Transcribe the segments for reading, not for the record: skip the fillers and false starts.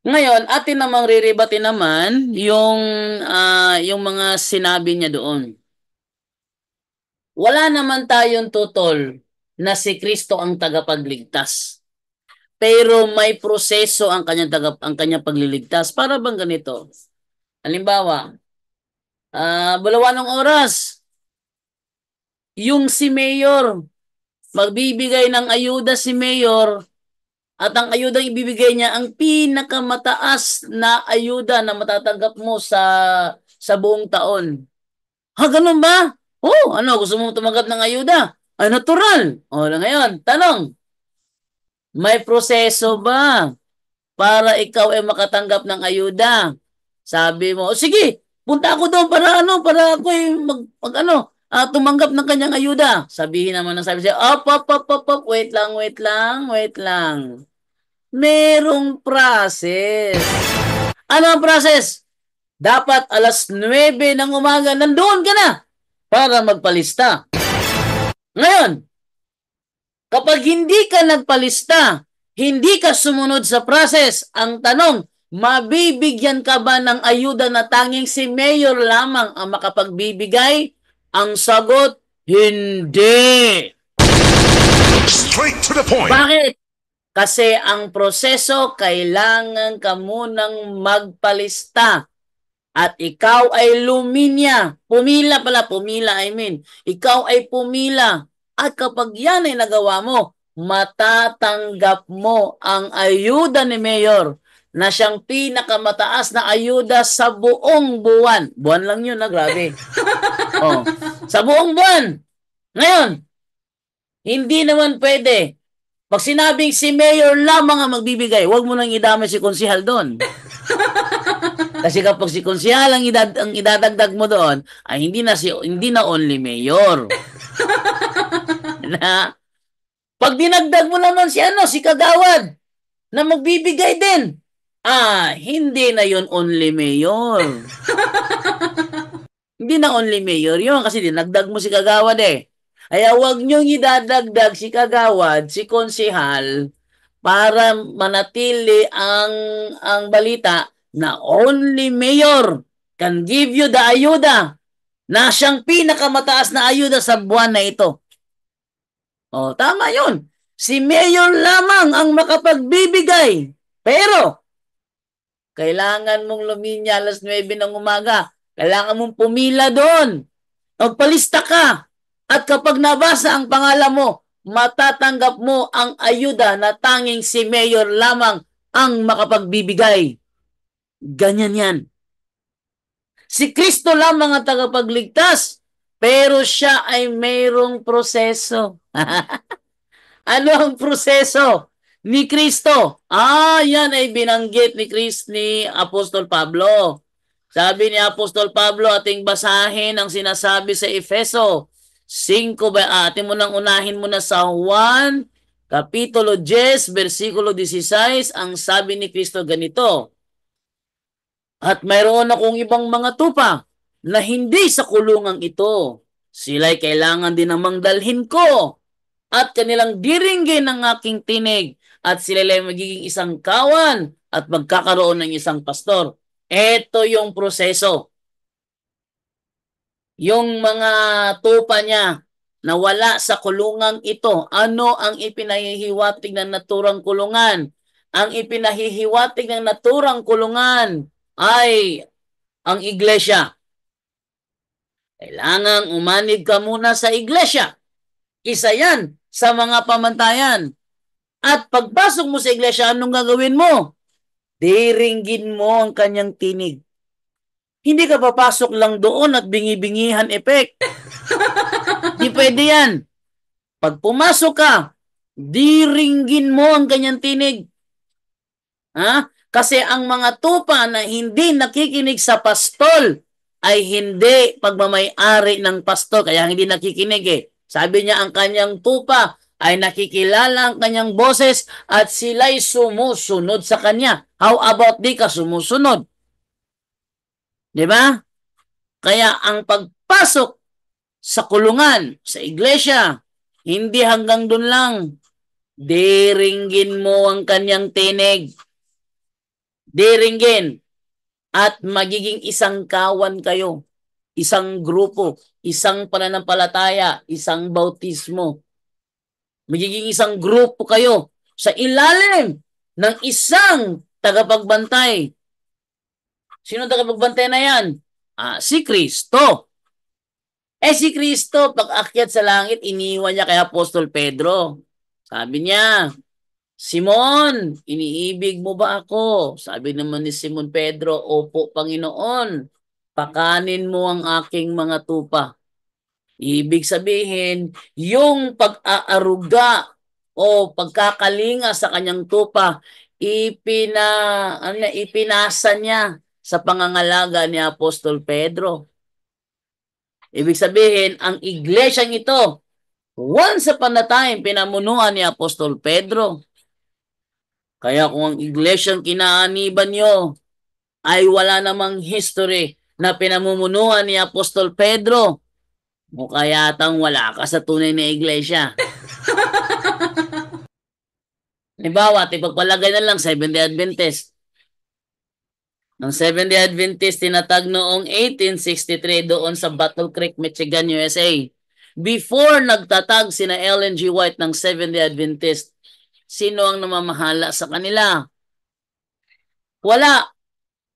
Ngayon, atin namang riribati naman yung mga sinabi niya doon. Wala naman tayong tutol na si Kristo ang tagapagligtas. Pero may proseso ang kanyang pagliligtas. Para bang ganito? Halimbawa, bulawan ng oras, yung si Mayor, magbibigay ng ayuda si Mayor, at ang ayuda ibibigay niya ang pinakamataas na ayuda na matatanggap mo sa buong taon. Ha, ganun ba? Oh, ano, gusto mo tumanggap ng ayuda? Ay, natural. O, ngayon, tanong, may proseso ba para ikaw ay makatanggap ng ayuda? Sabi mo, o sige, punta ako doon para ako ay tumanggap ng kanyang ayuda. Sabihin naman ng sabi siya, op, wait lang. Merong process. Ano ang process? Dapat alas 9 ng umaga, nandoon ka na para magpalista. Ngayon, kapag hindi ka nagpalista, hindi ka sumunod sa process, ang tanong, mabibigyan ka ba ng ayuda na tanging si Mayor lamang ang makapagbibigay? Ang sagot, hindi. Straight to the point. Bakit? Kasi ang proseso, kailangan ka munang magpalista. At ikaw ay luminya. Pumila, I mean. Ikaw ay pumila. At kapag yan ay nagawa mo, matatanggap mo ang ayuda ni Mayor na siyang pinakamataas na ayuda sa buong buwan. Buwan lang yun, grabe. Oh, sa buong buwan. Ngayon, hindi naman pwede. Pag sinabing si Mayor lamang ang magbibigay, huwag mo nang idamay si konsihal doon. Kasi kapag si konsihal ang idadagdag mo doon, ay hindi na only mayor. Na pag dinagdag mo naman si kagawad na magbibigay din. Hindi na yon only mayor. Hindi na only mayor yun kasi dinagdag mo si kagawad eh. Kaya wag niyong idadagdag si kagawad, si konsihal, para manatili ang balita na only mayor can give you the ayuda na siyang pinakamataas na ayuda sa buwan na ito. O, tama yun. Si mayor lamang ang makapagbibigay. Pero, kailangan mong luminya alas 9 ng umaga. Kailangan mong pumila doon. Magpalista ka. At kapag nabasa ang pangalan mo, matatanggap mo ang ayuda na tanging si mayor lamang ang makapagbibigay. Ganyan yan. Si Kristo lamang ang tagapagligtas, pero siya ay mayroong proseso. Ano ang proseso ni Kristo? Yan ay binanggit ni Apostol Pablo. Sabi ni Apostol Pablo, ating basahin ang sinasabi sa Efeso 5, ating mo nang unahin muna sa Juan, Kapitulo 10, versikulo 16, ang sabi ni Kristo ganito, at mayroon akong ibang mga tupa na hindi sa kulungang ito. Sila'y kailangan din namang dalhin ko at kanilang diringgin ang aking tinig at sila'y magiging isang kawan at magkakaroon ng isang pastor. Ito yung proseso. Yung mga tupa niya na wala sa kulungang ito, ano ang ipinahihiwatig ng naturang kulungan? Ang ipinahihiwatig ng naturang kulungan ay ang iglesia. Kailangang umanig ka muna sa iglesia. Isa yan sa mga pamantayan. At pagpasok mo sa iglesia, anong gagawin mo? Diringgin mo ang kanyang tinig. Hindi ka papasok lang doon at bingi-bingihan effect. Di pwede yan. Pag pumasok ka, diringgin mo ang kanyang tinig. Kasi ang mga tupa na hindi nakikinig sa pastol ay hindi pagmamay-ari ng pastor, kaya hindi nakikinig eh. Sabi niya ang kanyang tupa ay nakikilala ang kanyang boses at sila'y sumusunod sa kanya. How about di ka sumusunod? Di ba? Kaya ang pagpasok sa kulungan, sa iglesia, hindi hanggang dun lang. Diringgin mo ang kanyang tinig. diringgin, at magiging isang kawan kayo, isang grupo, isang pananampalataya, isang bautismo. Magiging isang grupo kayo sa ilalim ng isang tagapagbantay. Sino tagapagbantay na yan? Si Kristo. Si Kristo, pag-akyat sa langit, iniwan niya kay Apostol Pedro. Sabi niya, Simon, iniibig mo ba ako? Sabi naman ni Simon Pedro, opo, Panginoon, pakanin mo ang aking mga tupa. Ibig sabihin, yung pag-aaruga o pagkakalinga sa kanyang tupa, ipinasa niya sa pangangalaga ni Apostol Pedro. Ibig sabihin, ang iglesyang ito, once upon a time, pinamunuan ni Apostol Pedro. Kaya kung ang iglesyang kinaaniban nyo ay wala namang history na pinamumunuan ni Apostol Pedro, mukha yatang wala ka sa tunay na iglesia. Halimbawa, ipagpalagay na lang Seventh-day Adventist. Ang Seventh-day Adventist tinatag noong 1863 doon sa Battle Creek, Michigan, USA. Before nagtatag sina Ellen G. White ng Seventh-day Adventist, sino ang namamahala sa kanila? Wala.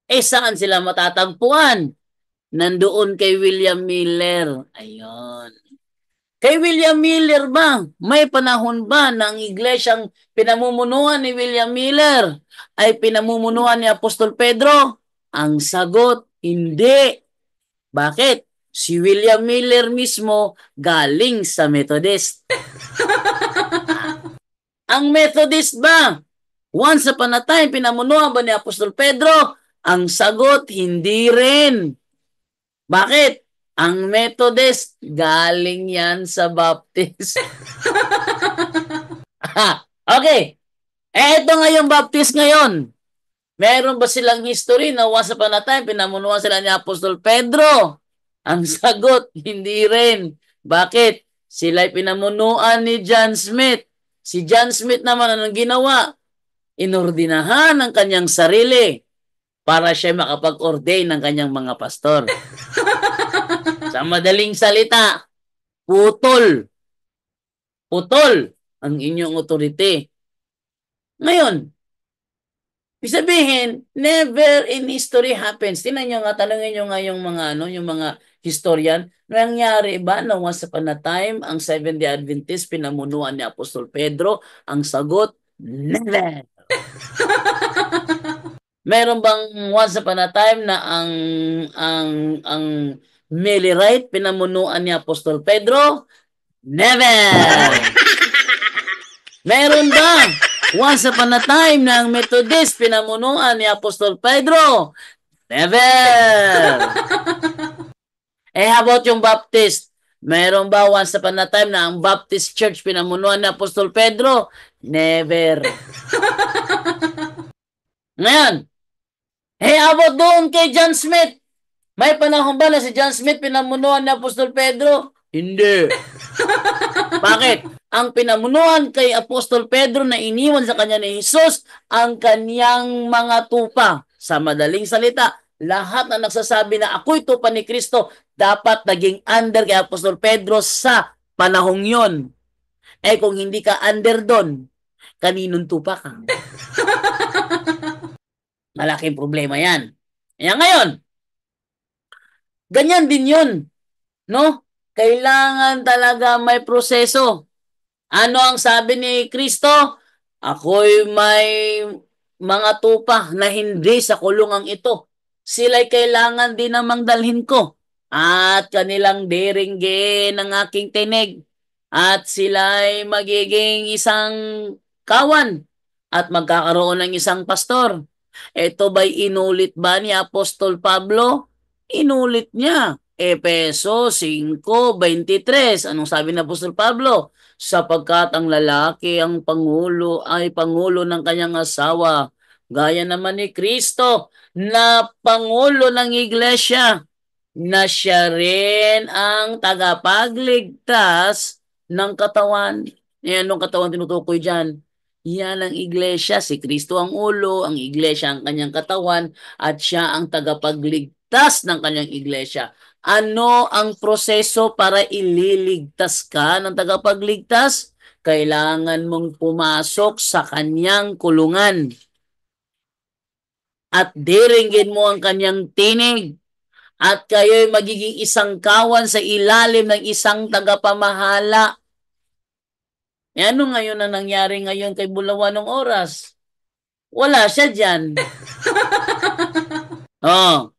Saan sila matatagpuan? Nandoon kay William Miller. Ayun. Kay William Miller ba? May panahon ba na ang iglesyang pinamumunuan ni William Miller ay pinamumunuan ni Apostol Pedro? Ang sagot, hindi. Bakit? Si William Miller mismo galing sa Methodist. Ang Methodist ba? Once upon a time, pinamunuan ba ni Apostol Pedro? Ang sagot, hindi rin. Bakit? Ang Methodist, galing yan sa Baptist. Okay. Ito nga yung Baptist ngayon. Meron ba silang history na once upon a time, pinamunuan sila ni Apostol Pedro? Ang sagot, hindi rin. Bakit? Sila'y pinamunuan ni John Smith. Si John Smith naman, anong ginawa? Inordinahan ang kanyang sarili para siya makapag-ordain ng kanyang mga pastor. Sa madaling salita, putol. Putol ang inyong authority. Ngayon, sabihin, never in history happens. Tingnan nyo nga, tanongin nyo nga yung mga, yung mga historian, nangyari ba na once upon a time, ang Seventh-day Adventist pinamunuan ni Apostol Pedro? Ang sagot, never. Meron bang once upon a time na ang Millerite pinamunuan ni Apostol Pedro? Never! Meron ba once upon a time na ang Methodist pinamunuan ni Apostol Pedro? Never! How about yung Baptist? Meron ba once upon a time na ang Baptist Church pinamunuan ni Apostol Pedro? Never. Ngayon, how about doon kay John Smith? May panahon ba na si John Smith pinamunuan ni Apostol Pedro? Hindi. Bakit? Ang pinamunuan kay Apostol Pedro na iniwan sa kanya ni Jesus, ang kanyang mga tupa. Sa madaling salita, lahat na nagsasabi na ako'y tupa ni Kristo, dapat naging under kay Apostol Pedro sa panahong yon. Kung hindi ka under doon, kaninong tupa ka? Malaking problema yan. Ngayon, ganyan din yun. No? Kailangan talaga may proseso. Ano ang sabi ni Kristo? Ako'y may mga tupa na hindi sa kulungang ito. Sila'y kailangan din namang dalhin ko. At kanilang diringgin ang aking tinig. At sila'y magiging isang kawan. At magkakaroon ng isang pastor. Ito ba'y inulit ba ni Apostol Pablo? Inulit niya. Efeso 5:23. Anong sabi ni Apostol Pablo? Sapagkat ang lalaki ang pangulo ay pangulo ng kanyang asawa, gaya naman ni Kristo na pangulo ng iglesia, na siya rin ang tagapagligtas ng katawan. Anong katawan tinutukoy dyan? Yan ang iglesia, si Kristo ang ulo, ang iglesia ang kanyang katawan, at siya ang tagapagligtas ng kanyang iglesia. Ano ang proseso para ililigtas ka ng tagapagligtas? Kailangan mong pumasok sa kanyang kulungan at diringgin mo ang kanyang tinig at kayo'y magiging isang kawan sa ilalim ng isang tagapamahala. E ano ngayon ang nangyari ngayon kay Bulawan ng Oras? Wala siya dyan. Oh.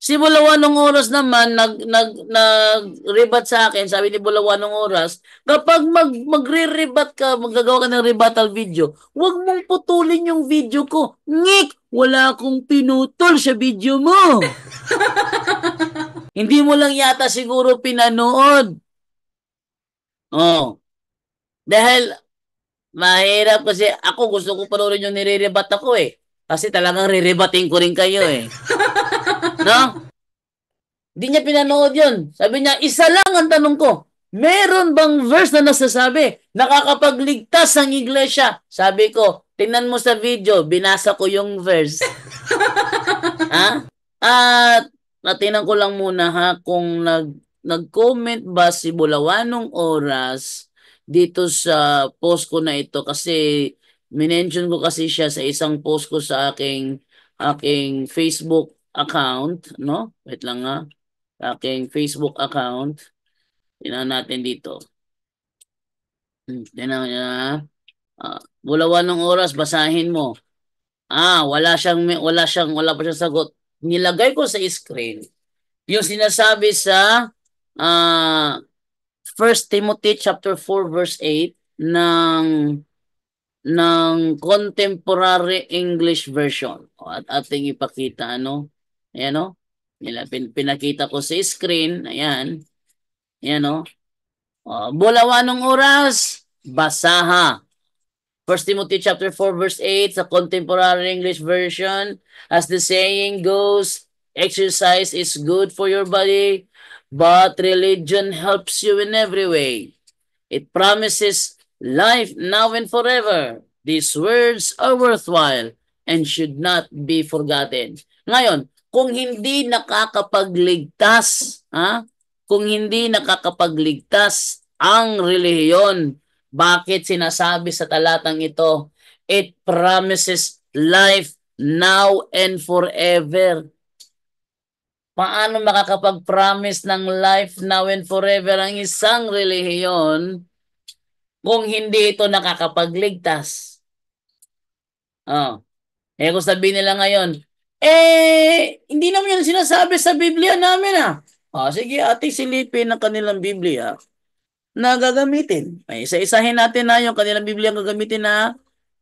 Si Bulawan ng Oras naman nag-rebat sa akin, sabi ni Bulawan ng Oras, kapag magre-rebat ka, magagawa ka ng rebuttal video, huwag mong putulin yung video ko. Ngik! Wala akong pinutol sa video mo. Hindi mo lang yata siguro pinanood. Oh. Dahil mahirap kasi ako gusto ko panoorin yung nire-rebat ako eh. Kasi talagang re-rebating ko rin kayo eh. No? Hindi niya pinanood yun. Sabi niya, isa lang ang tanong ko. Meron bang verse na nasasabi, nakakapagligtas ang iglesia? Sabi ko, tingnan mo sa video, binasa ko yung verse. Ha? At natingnan ko lang muna ha, kung nag-comment ba si Bulawanong Oras dito sa post ko na ito kasi minention ko kasi siya sa isang post ko sa aking Facebook account, no? Wait lang ha. Aking Facebook account. Tingnan natin dito. Tingnan niya. Bulawan ng Oras, basahin mo. Wala pa siyang sagot. Nilagay ko sa screen yung sinasabi sa uh, 1 Timothy chapter 4 verse 8 ng Contemporary English Version. At ating ipakita Ayan o. Pinakita ko sa screen. Ayan. Ayan o. Bulawan ng Oras, basaha. 1 Timothy chapter 4 verse 8 sa Contemporary English Version, as the saying goes, exercise is good for your body, but religion helps you in every way. It promises life now and forever. These words are worthwhile and should not be forgotten. Ngayon, kung hindi nakakapagligtas, kung hindi nakakapagligtas ang relihiyon, bakit sinasabi sa talatang ito, it promises life now and forever? Paano makakapag-promise ng life now and forever ang isang relihiyon kung hindi ito nakakapagligtas? Kung sabihin nila ngayon, hindi naman yan sinasabi sa Biblia namin sige, ating silipin ang kanilang Biblia na gagamitin. Isa-isahin natin yung kanilang Biblia ang gagamitin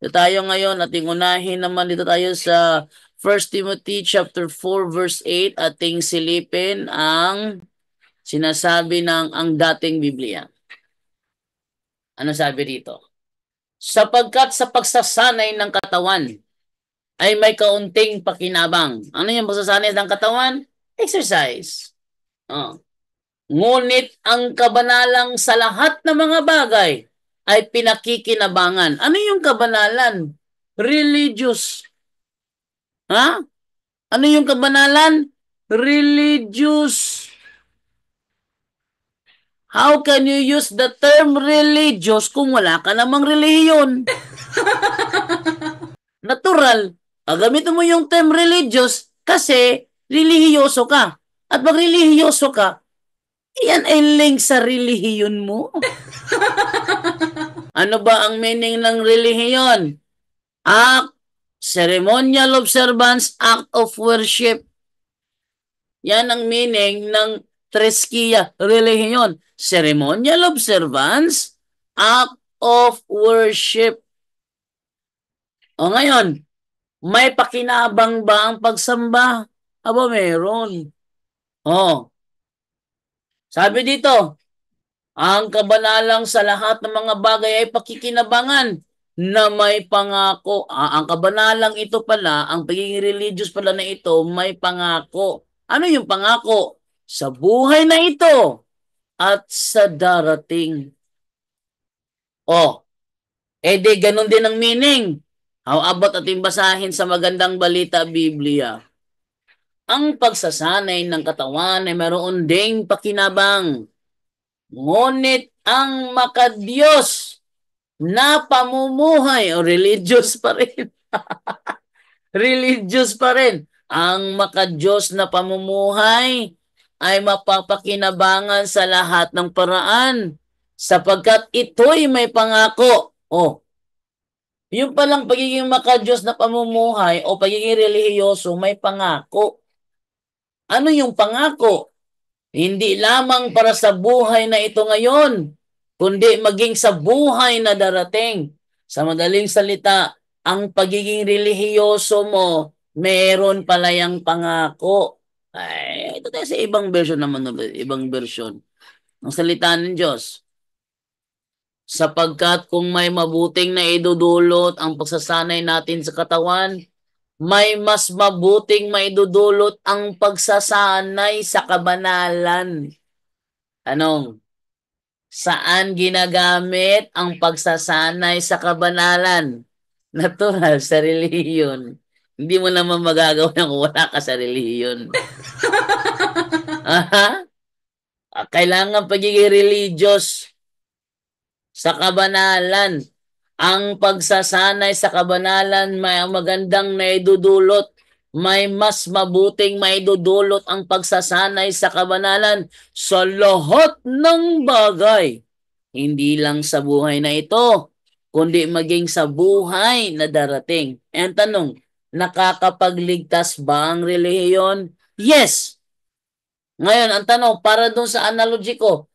Dito tayo ngayon, ating unahin naman dito tayo sa 1 Timothy chapter 4 verse 8, ating silipin ang sinasabi ng ang dating Biblia. Ano sabi dito? Sapagkat sa pagsasanay ng katawan ay may kaunting pakinabang. Ano yung pagsasanay ng katawan? Exercise. Ngunit ang kabanalang sa lahat ng mga bagay ay pinakikinabangan. Ano yung kabanalan? Religious. Ano yung kabanalan? Religious. How can you use the term religious kung wala ka namang relihiyon? Natural. Gamitin mo yung term religious kasi relihiyoso ka. At pag relihiyoso ka, yan ay link sa relihiyon mo. Ano ba ang meaning ng relihiyon? Act, ceremonial observance, act of worship. Yan ang meaning ng Treskia, relihiyon. Ceremonial observance, act of worship. Ngayon, may pakinabang ba ang pagsamba? Aba, meron. Sabi dito, ang kabanalang sa lahat ng mga bagay ay pakikinabangan na may pangako. Ang kabanalang ito pala, ang pagiging religious pala na ito, may pangako. Ano yung pangako? Sa buhay na ito at sa darating. Di ganun din ang meaning. How about ating basahin sa Magandang Balita Biblia? Ang pagsasanay ng katawan ay mayroon ding pakinabang. Ngunit ang makadiyos na pamumuhay o religious pa rin. Religious pa rin. Ang makadiyos na pamumuhay ay mapapakinabangan sa lahat ng paraan sapagkat ito'y may pangako. Yung palang pagiging makadiyos na pamumuhay o pagiging relihiyoso may pangako. Ano yung pangako? Hindi lamang para sa buhay na ito ngayon, kundi maging sa buhay na darating. Sa madaling salita, ang pagiging relihiyoso mo, meron pala yung pangako. Ay, ito tayo sa ibang version naman, ibang version. Ang salita ng Diyos. Sapagkat kung may mabuting na idudulot ang pagsasanay natin sa katawan, may mas mabuting maidudulot ang pagsasanay sa kabanalan. Tanong, saan ginagamit ang pagsasanay sa kabanalan? Natural, sa relihiyon. Hindi mo naman magagawa kung wala ka sa relihiyon. Aha? Kailangan pagiging religious sa kabanalan. Ang pagsasanay sa kabanalan may magandang naidudulot. May mas mabuting maidudulot ang pagsasanay sa kabanalan sa lahat ng bagay. Hindi lang sa buhay na ito, kundi maging sa buhay na darating. Ang tanong, nakakapagligtas ba ang relihiyon? Yes. Ngayon, ang tanong, para doon sa analogy ko,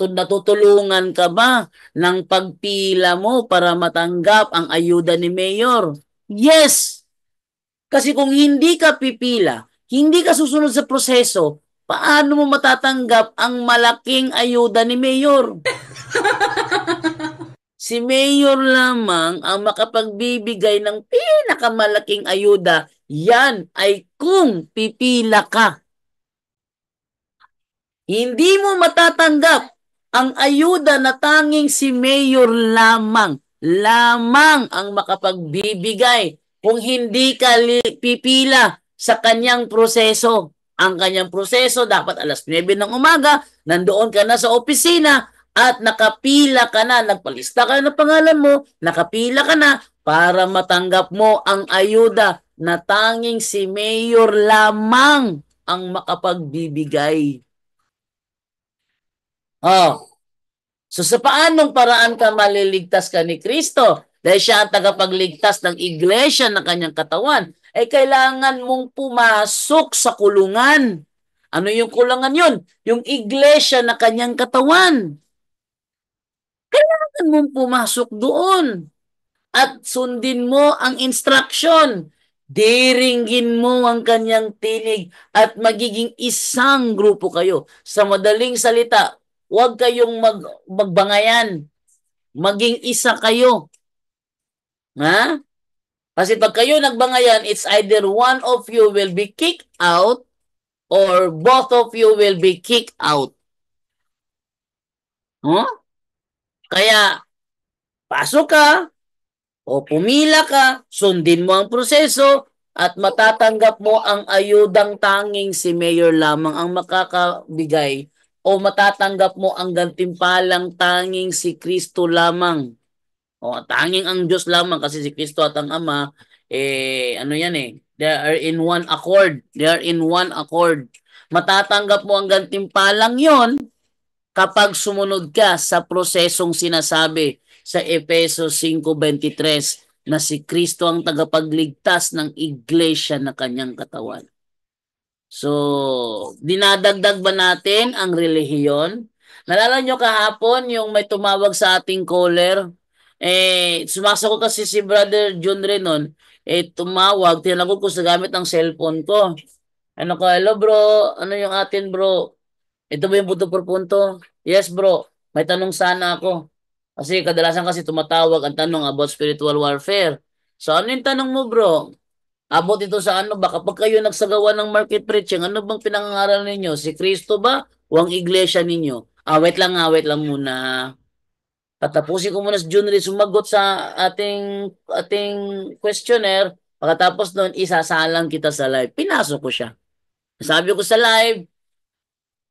natutulungan ka ba ng pagpila mo para matanggap ang ayuda ni Mayor? Yes! Kasi kung hindi ka pipila, hindi ka susunod sa proseso, paano mo matatanggap ang malaking ayuda ni Mayor? Si Mayor lamang ang makapagbibigay ng pinakamalaking ayuda. Yan ay kung pipila ka. Hindi mo matatanggap ang ayuda na tanging si Mayor lamang. Lamang ang makapagbibigay kung hindi ka pipila sa kanyang proseso. Ang kanyang proseso dapat alas 9 ng umaga, nandoon ka na sa opisina at nakapila ka na, nagpalista ka ng pangalan mo, nakapila ka na para matanggap mo ang ayuda na tanging si Mayor lamang ang makapagbibigay. So sa paanong paraan ka maliligtas ka ni Kristo? Dahil siya ang tagapagligtas ng iglesia ng kanyang katawan, ay kailangan mong pumasok sa kulungan. Ano yung kulungan yun? Yung iglesia na kanyang katawan. Kailangan mong pumasok doon at sundin mo ang instruction. Diringgin mo ang kanyang tinig at magiging isang grupo kayo. Sa madaling salita, huwag kayong magbangayan. Maging isa kayo. Ha? Kasi pag kayo nagbangayan, it's either one of you will be kicked out or both of you will be kicked out. Huh? Kaya, pasok ka, o pumila ka, sundin mo ang proseso, at matatanggap mo ang ayudang tanging si Mayor lamang ang makakabigay o matatanggap mo ang gantimpalang tanging si Kristo lamang. Tanging ang Diyos lamang kasi si Kristo at ang Ama, ano yan they are in one accord. They are in one accord. Matatanggap mo ang gantimpalang yon kapag sumunod ka sa prosesong sinasabi sa Efeso 5:23 na si Kristo ang tagapagligtas ng iglesia na kanyang katawan. So, dinadagdag ba natin ang relihiyon? Nalala nyo kahapon yung may tumawag sa ating caller? Sumasagot kasi si Brother John Renon, tumawag, tinagot ko sa gamit ng cellphone ko. Ano ko, hello bro, ano yung atin bro? Ito ba yung punto por punto? Yes bro, may tanong sana ako. Kasi kadalasan kasi tumatawag ang tanong about spiritual warfare. So ano yung tanong mo bro? Abot ito sa ano ba? Kapag kayo nagsagawa ng market preaching, ano bang pinangangaral ninyo? Si Kristo ba? O ang iglesia ninyo? Wait lang muna. Patapusin ko muna si Junri sumagot sa ating questionnaire. Pagkatapos nun, isasalang kita sa live. Pinasok ko siya. Sabi ko sa live,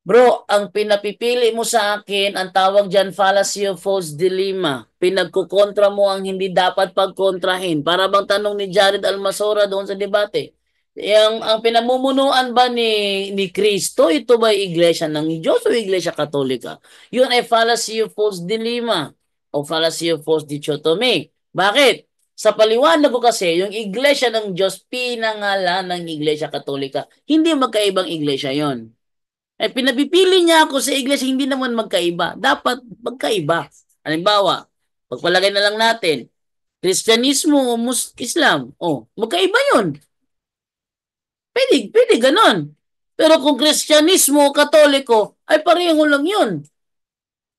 bro, ang pinapipili mo sa akin, ang tawag dyan, fallacy of false dilemma. Pinagkukontra mo ang hindi dapat pagkontrahin. Para bang tanong ni Jared Almasora doon sa debate. Ang pinamumunuan ba ni Kristo, ito ba iglesia ng Diyos o iglesia katolika? Yun ay fallacy of false dilemma o fallacy of false dichotomy. Bakit? Sa paliwanag ko kasi, yung iglesia ng Diyos, pinangalan ng iglesia katolika. Hindi magkaibang iglesia yon. Eh, pinapipili niya ako sa iglesia, hindi naman magkaiba. Dapat magkaiba. Halimbawa, pagpalagay na lang natin, Kristyanismo o Islam, magkaiba yun. Pwede ganon. Pero kung Kristyanismo o Katoliko, ay pareho lang yun.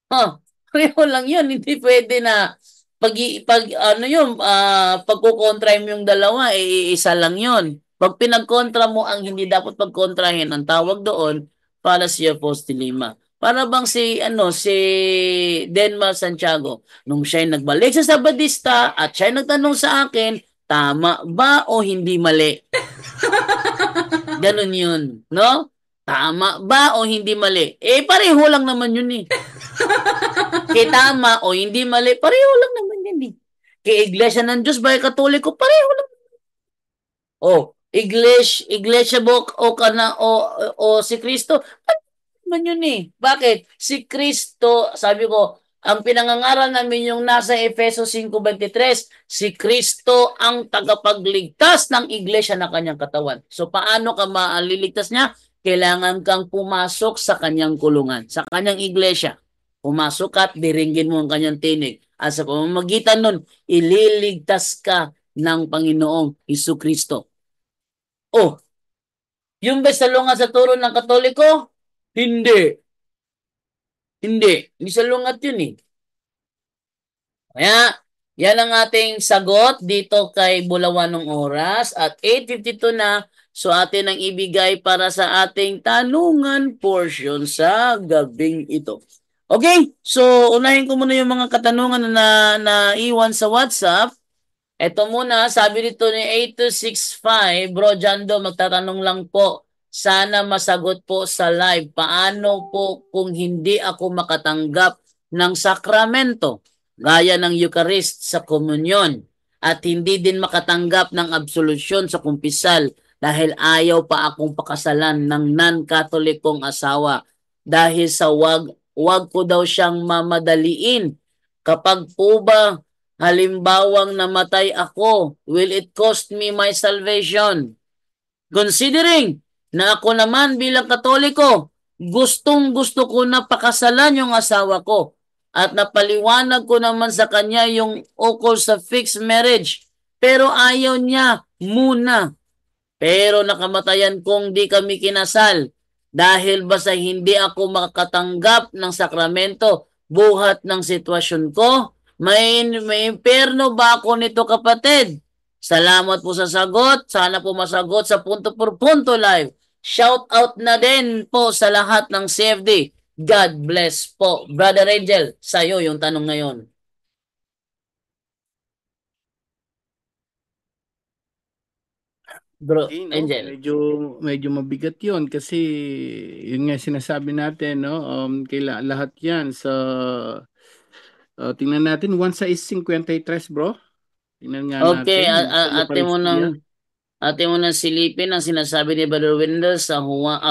Pareho lang yun. Hindi pwede na pagkukontra mo yung dalawa, isa lang yun. Pag pinagkontra mo ang hindi dapat pagkontrahin, ang tawag doon, fallacy of false dilemma. Para bang si Denmark Santiago, nung siya'y nagbalik sa Sabadista at siya'y nagtanong sa akin, tama ba o hindi mali? Ganon yun, no? Tama ba o hindi mali? Pareho lang naman yun eh. Kay tama o hindi mali, pareho lang naman yan eh. Kay Iglesia ng Diyos ba Katoliko, pareho lang. Iglesia Bok o si Kristo, ano naman yun eh. Bakit? Si Kristo, sabi ko, ang pinangangaral namin yung nasa Efeso 5:23, si Kristo ang tagapagligtas ng iglesia na kanyang katawan. So paano ka maliligtas niya? Kailangan kang pumasok sa kanyang kulungan, sa kanyang iglesia. Pumasok at diringgin mo ang kanyang tinig. At sa pamamagitan nun, ililigtas ka ng Panginoong Kristo. Yung ba salungat sa turo ng Katoliko? Hindi. Hindi salungat yun eh. Kaya, yan ang ating sagot dito kay Bulawan ng Oras at 8:52 na. So atin ang ibigay para sa ating tanungan portion sa gabing ito. Okay, so unahin ko muna yung mga katanungan na iwan sa WhatsApp. Ito muna, sabi dito ni 8265, Bro Jando, magtatanong lang po. Sana masagot po sa live. Paano po kung hindi ako makatanggap ng sakramento, gaya ng Eucharist sa komunyon, at hindi din makatanggap ng absolusyon sa kumpisal dahil ayaw pa akong pakasalan ng non-Katolikong asawa dahil sa wag ko daw siyang mamadaliin. Kapag po ba halimbawang namatay ako, will it cost me my salvation? Considering na ako naman bilang Katoliko, gustong-gusto ko na pakasalan yung asawa ko at napaliwanag ko naman sa kanya yung ukol sa fixed marriage. Pero ayaw niya muna. Pero nakamatayan kong di kami kinasal dahil basta hindi ako makatanggap ng sakramento buhat ng sitwasyon ko. May impyerno ba ako nito, kapatid? Salamat po sa sagot. Sana po masagot sa punto por punto live. Shout out na din po sa lahat ng CFD. God bless po. Brother Angel, sa'yo yung tanong ngayon. Bro, Okay, no? Angel. Medyo mabigat 'yon kasi yun nga sinasabi natin, no? Lahat 'yan sa tingnan natin 1 sa is 53, bro. Tingnan nga Okay, natin yung sa Eucharistia. ate mo nang silipin ang sinasabi ni Brother Wendell sa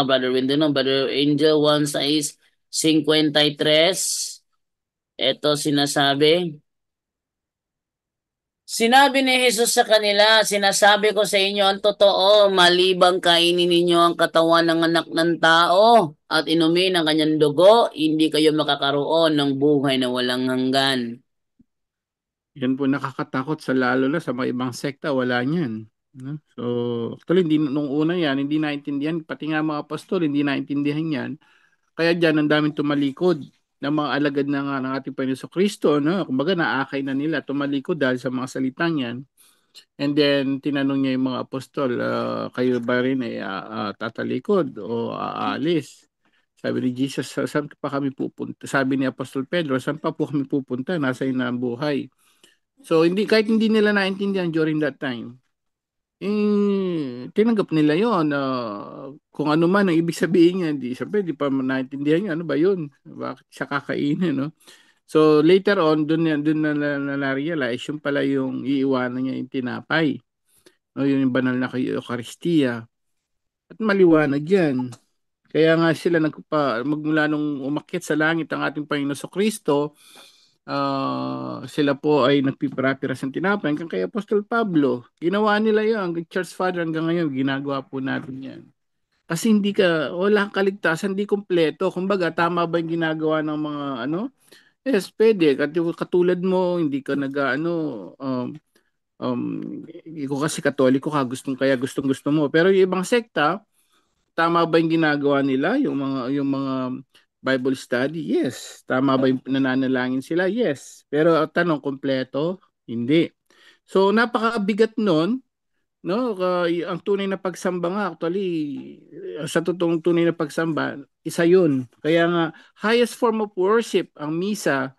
Brother Wendell, no, Brother Angel 1:53. Ito sinasabi. Sinabi ni Jesus sa kanila, sinasabi ko sa inyo ang totoo, malibang kainin ninyo ang katawan ng anak ng tao at inumin ang kanyang dugo, hindi kayo makakaroon ng buhay na walang hanggan. Yan po nakakatakot sa lalo na sa mga ibang sekta, wala niyan. No? So, actually, nung una yan, hindi naintindihan, pati nga mga apostol, hindi naintindihan yan. Kaya dyan, ang daming tumalikod ng mga alagad ng ating Panginoon Kristo, no? Kumbaga, naakay na nila tumalikod dahil sa mga salitang yan. And then, tinanong niya yung mga apostol, kayo ba rin ay tatalikod o aalis Sabi ni Jesus, saan pa kami pupunta? Sabi ni Apostol Pedro, saan pa po kami pupunta? Nasa iyo na ang buhay. So, kahit hindi nila naintindihan during that time, tinanggap nila yon. Kung ano man ang ibig sabihin niya, sabi, di pa naintindihan niya, ano ba yun? Bakit siya kakainin, no? So, later on, dun na-realize, yung pala yung iiwanan niya yung tinapay. No, yun yung banal na Eucharistia. At maliwanag yan. Kaya nga sila magmula nung umakyat sa langit ang ating Panginoon Kristo, sila po ay nagpipara-piras ng tinapay hanggang kay Apostol Pablo. Ginawa nila yun. Ang Church Father hanggang ngayon, ginagawa po natin yan. Kasi wala kang kaligtasan, hindi kumpleto. Kumbaga, tama ba yung ginagawa ng mga Yes, pwede. Katulad mo, hindi ka um, ikaw kasi Katoliko ka, kaya gustong-gusto mo. Pero yung ibang sekta, tama ba yung ginagawa nila? Yung mga Bible study? Yes. Tama ba yung nananalangin sila? Yes. Pero ang tanong, kompleto? Hindi. So, napakabigat nun, no? Ang tunay na pagsamba nga, actually, sa totoong tunay na pagsamba, isa yun. Kaya nga, highest form of worship, ang misa,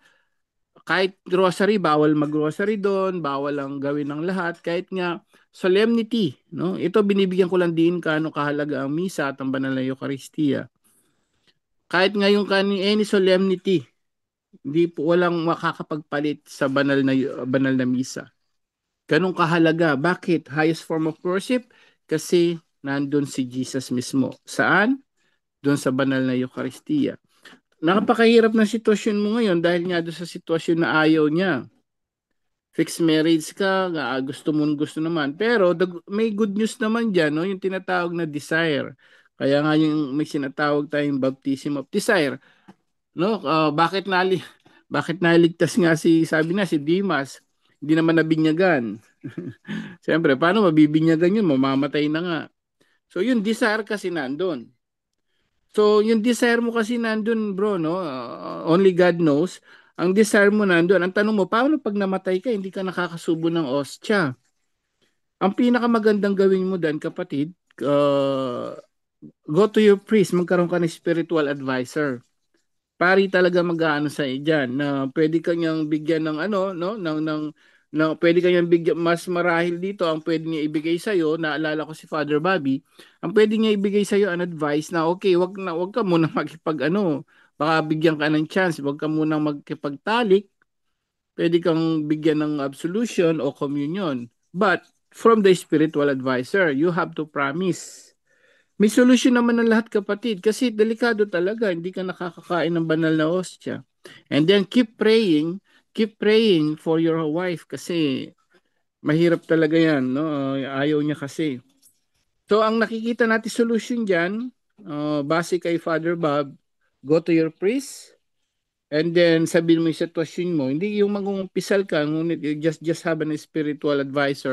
kahit grocery, bawal mag-grocery doon, bawal ang gawin ng lahat, kahit nga solemnity, no? Ito binibigyan ko lang din kaano kahalaga ang misa at ang banal na Eucharistia. Kahit nga yung any solemnity, hindi po walang makakapagpalit sa banal na misa. Ganong kahalaga. Bakit? Highest form of worship? Kasi nandun si Jesus mismo. Saan? Doon sa banal na Eucharistia. Nakapakahirap na sitwasyon mo ngayon dahil nga doon sa sitwasyon na ayaw niya. Fixed marriage ka, gusto naman. Pero may good news naman dyan, no? Yung tinatawag na desire. Kaya nga yung may sinatawag tayong baptism of desire. No? Bakit naligtas nga sabi na si Dimas, hindi naman nabinyagan. Siyempre, paano mabibinyagan yun? Mamamatay na nga. So yung desire kasi nandun. So, yung desire mo kasi nandun, bro, no? Only God knows. Ang desire mo nandun. Ang tanong mo, paano pag namatay ka, hindi ka nakakasubo ng ostya? Ang pinakamagandang gawin mo dan, kapatid, go to your priest, magkaroon ka ng spiritual advisor. Pari talaga mag-aano sa diyan na pwede kanyang bigyan ng no, pwede kanyang bigyan mas marahil dito ang pwede niya ibigay sa iyo. Naalala ko si Father Bobby, ang pwede niya ibigay sa iyo an advice na okay, wag ka muna makipag baka bigyan ka ng chance, wag ka muna magkipagtalik. Pwede kang bigyan ng absolution o communion. But from the spiritual advisor, you have to promise. May solusyon naman ng lahat, kapatid, kasi delikado talaga, hindi ka nakakakain ng banal na hostia. And then keep praying for your wife kasi mahirap talaga yan, no? Ayaw niya kasi. So ang nakikita natin solution diyan, base kay Father Bob, go to your priest. And then sabihin mo yung sitwasyon mo, hindi yung magumpisal ka, ngunit you just have an spiritual advice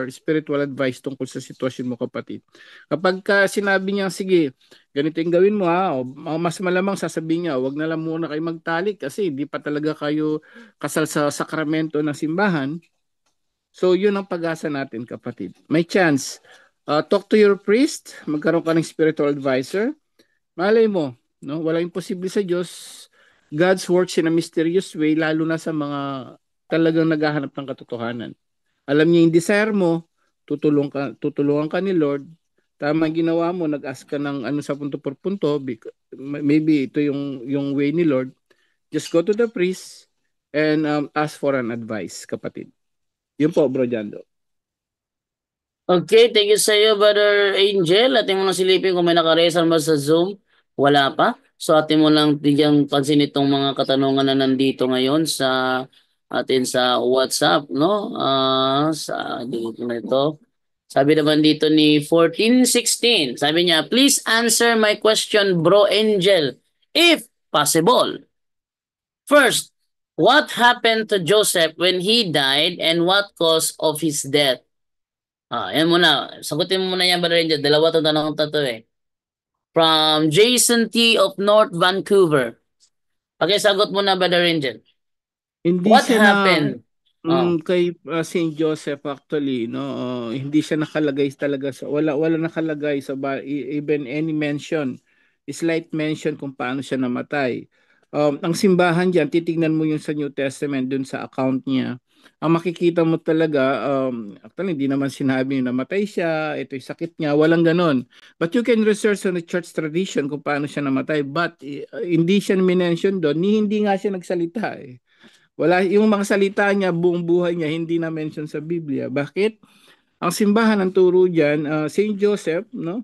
tungkol sa sitwasyon mo, kapatid. Kapag sinabi niya, sige, ganito yung gawin mo ha, o mas malamang sasabihin niya, wag na lang muna kayo magtalik kasi hindi pa talaga kayo kasal sa sakramento ng simbahan. So yun ang pag-asa natin, kapatid. May chance. Talk to your priest, magkaroon ka ng spiritual advisor. Malay mo, no? Walang imposible sa Diyos. God's works in a mysterious way, lalo na sa mga talagang naghahanap ng katotohanan. Alam niya yung desire mo, tutulungan ka ni Lord. Tama ang ginawa mo, nag-ask ka ng sa punto por punto, maybe ito yung way ni Lord. Just go to the priest and ask for an advice, kapatid. Yun po, Bro Jando. Okay, thank you sa iyo, Brother Angel. Atin mo lang silipin kung may nakaresal ba sa Zoom. Wala pa. So atin mo lang bigyang pansin itong mga katanungan na nandito ngayon sa atin sa WhatsApp, no? Dito na ito. Sabi naman dito ni 1416, sabi niya, please answer my question, Bro Angel, if possible. First, what happened to Joseph when he died and what cause of his death? Yan muna. Sagutin mo muna yan, Brother Angel. Dalawa itong tanong to eh. From Jason T. of North Vancouver. Pakisagot mo na, Brother Angel. Hindi What siya happened? kay Saint Joseph actually, no, hindi siya nakalagay talaga sa wala nakalagay sa even any mention slight mention kung paano siya namatay. Ang simbahan diyan, titignan mo yung sa New Testament dun sa account niya. Ang makikita mo talaga, actually hindi naman sinabi na namatay siya, ito yung sakit niya, walang ganon. But you can research on the church tradition kung paano siya namatay. But hindi siya minention doon, hindi nga siya nagsalita eh. Wala, yung mga salita niya, buong buhay niya, hindi na mention sa Biblia. Bakit? Ang simbahan ng turo diyan, Saint Joseph, no?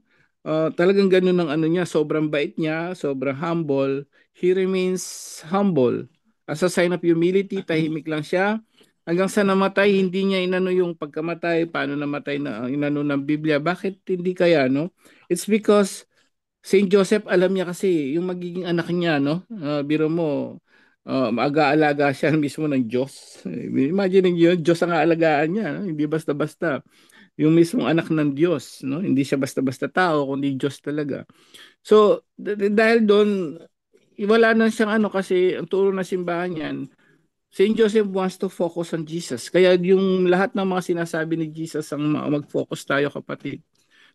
Talagang ganun ang ano niya, sobrang bait niya, sobrang humble. He remains humble. As a sign of humility, tahimik lang siya. Hanggang sa namatay, hindi niya inano yung pagkamatay, paano namatay na inano ng Biblia. Bakit hindi kaya, no? It's because Saint Joseph, alam niya kasi yung magiging anak niya, no? Biro mo, mag-aalaga siya mismo ng Diyos. Imagine niyo, Diyos ang aalagaan niya, no? Hindi basta-basta yung mismong anak ng Diyos, no? Hindi siya basta-basta tao, kundi Diyos talaga. So, dahil doon, wala na siyang ano kasi ang turo na simbahan niyan, Saint Joseph wants to focus on Jesus. Kaya yung lahat ng mga sinasabi ni Jesus ang mag-focus tayo, kapatid.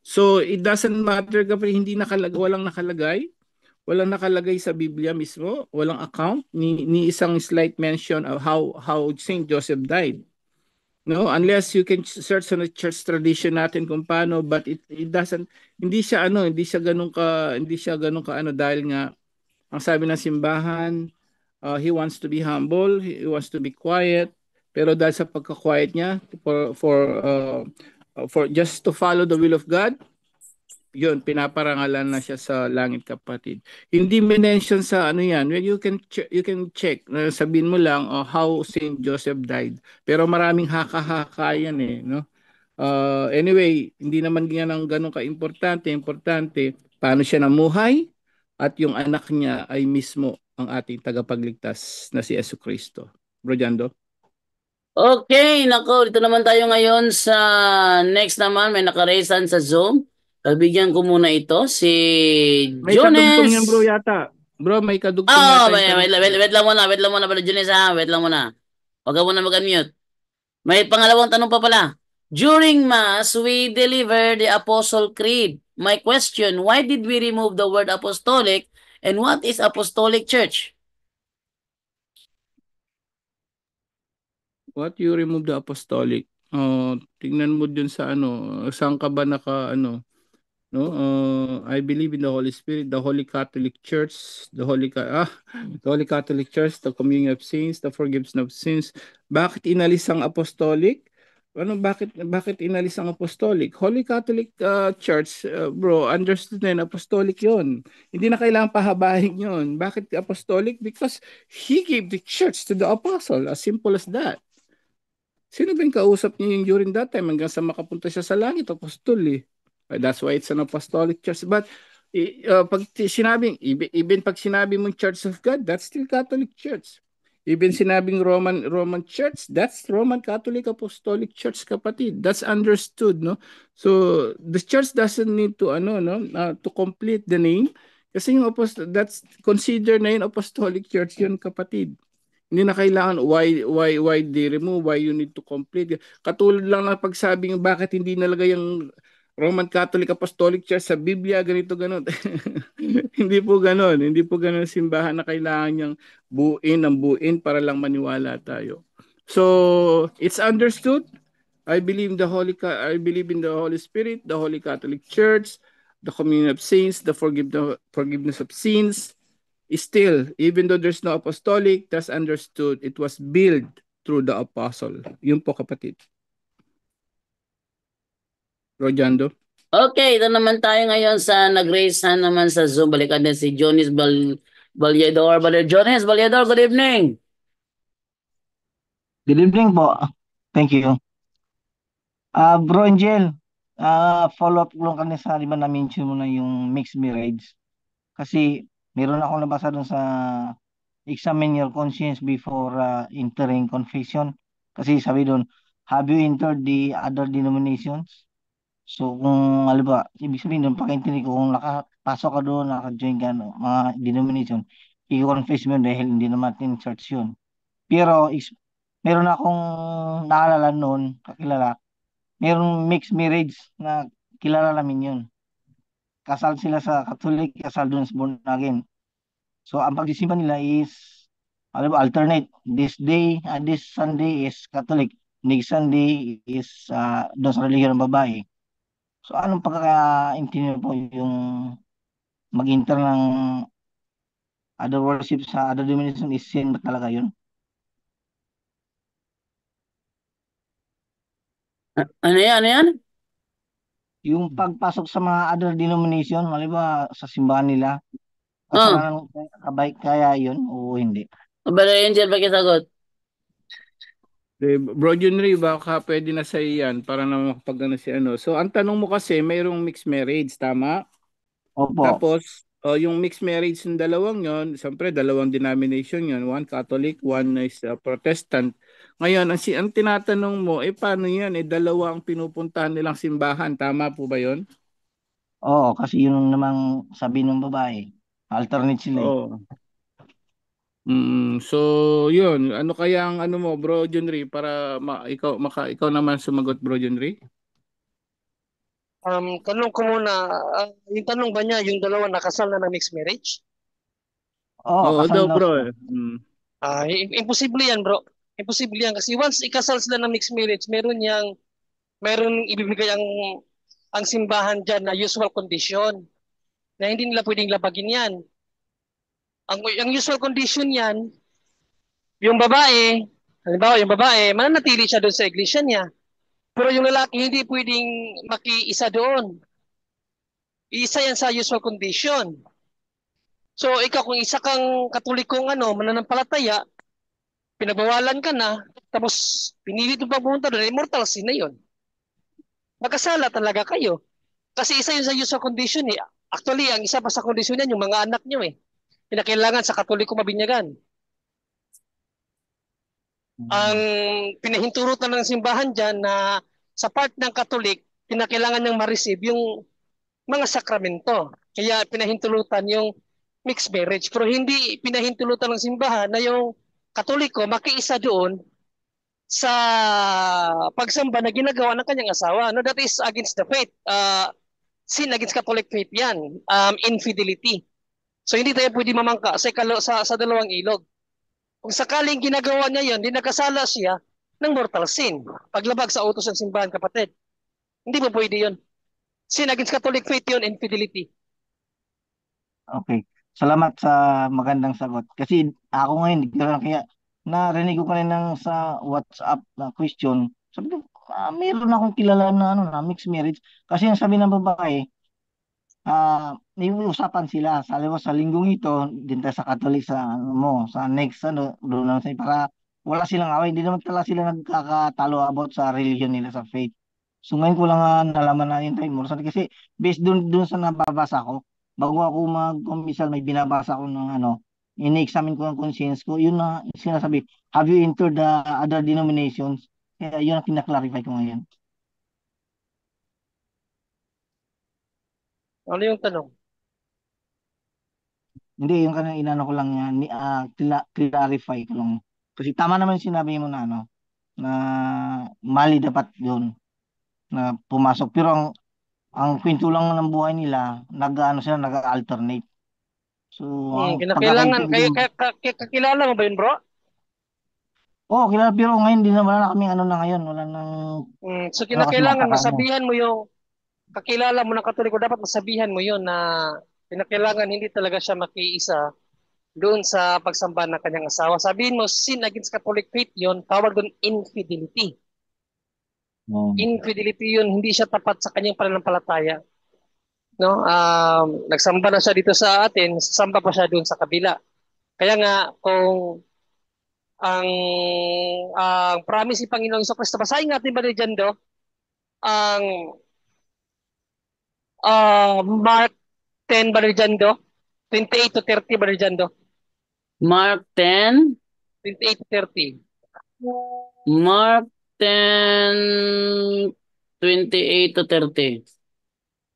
So, it doesn't matter kapag hindi nakalagay, walang nakalagay sa Biblia mismo, walang account ni isang slight mention of how Saint Joseph died. No, unless you can search on the church tradition natin kung paano, but it doesn't, hindi siya ganun ka ano, dahil nga ang sabi ng simbahan, he wants to be humble, he wants to be quiet, pero dahil sa pagka-quiet niya for just to follow the will of God, yun, pinaparangalan na siya sa langit, kapatid. Hindi mention sa ano yan. Well, you can check. Sabihin mo lang how Saint Joseph died. Pero maraming haka-haka yan eh, no? Anyway, hindi naman yan ang ganun ka-importante. Importante, paano siya namuhay at yung anak niya ay mismo ang ating tagapagligtas na si Jesucristo. Bro Jando? Okay, nako, dito naman tayo ngayon sa next naman, may nakaresan sa Zoom. Kabigyan ko muna ito, si May kadugtong Jones. yan bro yata. Bro, may kadugtong Oh, yata yung tanong. wait lang muna pala, Jones ha, wait lang muna. Huwag ka muna mag-unmute. May pangalawang tanong pa pala. During Mass, we deliver the Apostle Creed. My question, why did we remove the word apostolic and what is apostolic church? What you remove the apostolic? Tingnan mo dun sa ano, saan ka ba naka ano, no? I believe in the Holy Spirit, the Holy Catholic Church, the Holy Catholic Church, the communion of saints, the forgiveness of sins. Bakit inalis ang apostolic? Ano, bakit inalis ang apostolic? Holy Catholic Church, bro, understood na yun, apostolic 'yon. Hindi na kailangan pahabahin 'yon. Bakit apostolic? Because he gave the church to the apostle, as simple as that. Sino ba yung kausap niya yung during that time hanggang sa makapunta siya sa langit, apostol eh. That's why it's an apostolic church. But pag sinabing, even pag sinabi mong Church of God, that's still Catholic Church. Even sinabing Roman Church, that's Roman Catholic Apostolic Church, kapatid. That's understood, no? So the church doesn't need to to complete the name kasi yung that's considered na yun apostolic church yun, kapatid. Hindi na kailangan why they remove, why you need to complete. Katulad lang ng pagsabing bakit hindi nalagay yung Roman Catholic Apostolic Church sa Biblia, ganito ganon. Hindi po ganon. Hindi po ganon simbahan na kailangan niyang buuin para lang maniwala tayo. So, it's understood. I believe in the Holy Spirit, the Holy Catholic Church, the communion of saints, the forgiveness of sins. Still, even though there's no apostolic, that's understood. It was built through the apostle. Yun po, kapatid. Rojando? Okay, ito naman tayo ngayon sa nag-raise hand naman sa Zoom. Balikan din si Jonis Balyador. Brother Jonis Balyador, good evening. Good evening po. Thank you. Bro Angel, follow up lang kanina sa, di ba na-mention mo na yung mixed marriage. Kasi meron akong nabasa dun sa examine your conscience before entering confession. Kasi sabi doon, have you entered the other denominations? So kung alam ba, ibig sabihin doon, pakaintindi ko, kung nakapasok ka doon, naka-join ka no, mga denomination, i-confess mo yun dahil hindi naman in church yun. Pero meron akong naalala noon, kakilala, merong mixed marriage na kilala namin yun. kasal sila sa Catholic, kasal doon sa born again. So ang pagsisimba nila is alam mo, alternate. This Sunday is Catholic. Next Sunday is doon sa relihiyon ng babae. So anong pagkakaintindi po yung mag-inter ng other worship sa other denomination is sin ba talaga yun? Ano yan? Ano yan? Yung pagpasok sa mga other denomination, halimbawa sa simbahan nila, Oh, kasalanan kabay kaya yun o hindi? Brother Angel, pakisagot. Bro Junry, baka pwede na sa iyan para na makapag ano si ano. So, ang tanong mo kasi, mayroong mixed marriage, tama? Opo. Tapos, yung mixed marriage ng dalawang yon, siyempre dalawang denomination yon, one Catholic, one is Protestant. Ngayon, ang tinatanong mo, paano yan? Dalawa ang pinupuntahan nilang simbahan, tama po ba yon? Oo, kasi yun namang sabi ng babae. Alternate sila eh. Oo. So, yun. Ano kaya ang ano mo, Bro Junry, para ikaw naman sumagot, Bro Junry? Tanong ko muna, yung tanong ba niya, yung dalawa nakasal na ng mixed marriage? Oo, Oo kasal daw, na bro. sila. Imposible yan, bro. Imposible yan kasi once ikasal sila ng mixed marriage, meron ibibigay ang simbahan diyan na usual condition na hindi nila pwedeng labagin yan. Ang usual condition yan, yung babae, halimbawa yung babae, mananatili siya doon sa iglesia niya. Pero yung lalaki hindi pwedeng makiisa doon. Isa yan sa usual condition. So ikaw kung isa kang katolikong mananampalataya, pinagbawalan ka na, tapos pinilit mo pa pumunta doon, immortal sin na yun. Magkasala talaga kayo. Kasi isa yun sa usual condition eh. Actually, ang isa pa sa condition yan, yung mga anak nyo eh. Pinakailangan sa katoliko mabinyagan. Ang pinahinturutan ng simbahan dyan na sa part ng katolik, pinakailangan niyang ma-receive yung mga sakramento. Kaya pinahintulutan yung mixed marriage. Pero hindi pinahintulutan ng simbahan na yung katoliko makiisa doon sa pagsamba na ginagawa ng kanyang asawa. No, that is against the faith. Sin against Catholic faith yan. Infidelity. So hindi tayo pwede mamangka sa dalawang ilog. Kung sakaling ginagawa niya yon, di nakasala siya ng mortal sin. Paglabag sa utos ng simbahan, kapatid. Hindi mo pwede yon. Sin against Catholic faith yon, infidelity. Okay. Salamat sa magandang sagot. Kasi ako ngayon, kaya narinig ko kanina sa WhatsApp na question. Sabi ko, meron akong kilala na na mixed marriage. Kasi ang sabi ng babae, may usapan sila. Sa linggong ito, din tayo sa Catholic sa sa next doon naman sa para wala silang away. Hindi naman talaga sila nagkakatalo about sa religion nila sa faith. So ngayon ko lang nalaman na yun tayo. Kasi based doon sa nababasa ko, bago ako mag-commisal, may binabasa ko ng ini-examine ko ang conscience ko, yun na sinasabi, have you entered the other denominations? Kaya yun ang pinaklarify ko ngayon. Ano yung tanong? Hindi, yung kanina inano ko lang yan, clarify ko lang. Kasi tama naman yung sinabi mo na na mali dapat yun na pumasok. Pero ang kwento lang ng buhay nila, sila, nag-alternate. So, ang Kinakailangan, pagkakaintindi mo, kakilala mo ba yun, bro? kilala, pero ngayon, wala na kaming na ngayon, wala nang, So kasi kinakailangan magkakaano. masabihan mo yung kakilala mo ng katoliko, dapat masabihan mo yun na kinakailangan hindi talaga siya makiisa doon sa pagsamba ng kanyang asawa. Sabihin mo, sin against Catholic faith yun, tawag doon infidelity. Infidelity yun, hindi siya tapat sa kanyang pananampalataya. No? Nagsamba na siya dito sa atin, sasamba pa siya doon sa kabila. Kaya nga, kung ang promise ni Panginoong Kristo, basahin natin ba dyan do? Ang Mark 10 ba dyan do? 28 to 30 ba dyan do? Mark 10. 28 to 30. Mark 10, 28 to 30.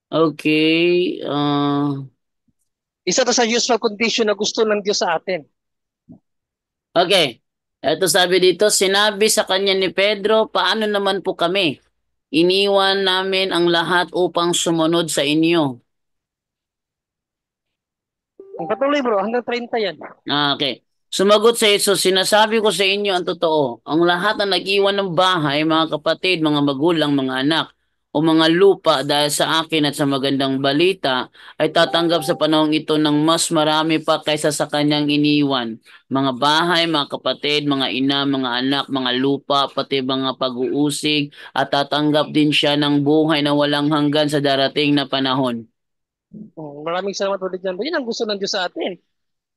Okay. Isa to sa usual condition na gusto ng Diyos sa atin. Okay. Ito sabi dito, sinabi sa kanya ni Pedro, paano naman po kami? Iniwan namin ang lahat upang sumunod sa inyo. Patuloy bro, hanggang 30 yan. Okay. Sumagot sa Jesus, sinasabi ko sa inyo ang totoo. Ang lahat na nag-iwan ng bahay, mga kapatid, mga magulang, mga anak, o mga lupa dahil sa akin at sa magandang balita, ay tatanggap sa panahong ito ng mas marami pa kaysa sa kanyang iniwan. Mga bahay, mga kapatid, mga ina, mga anak, mga lupa, pati mga pag-uusig, at tatanggap din siya ng buhay na walang hanggan sa darating na panahon. Maraming salamat ulit dyan. Yun ang gusto ng Diyos sa atin.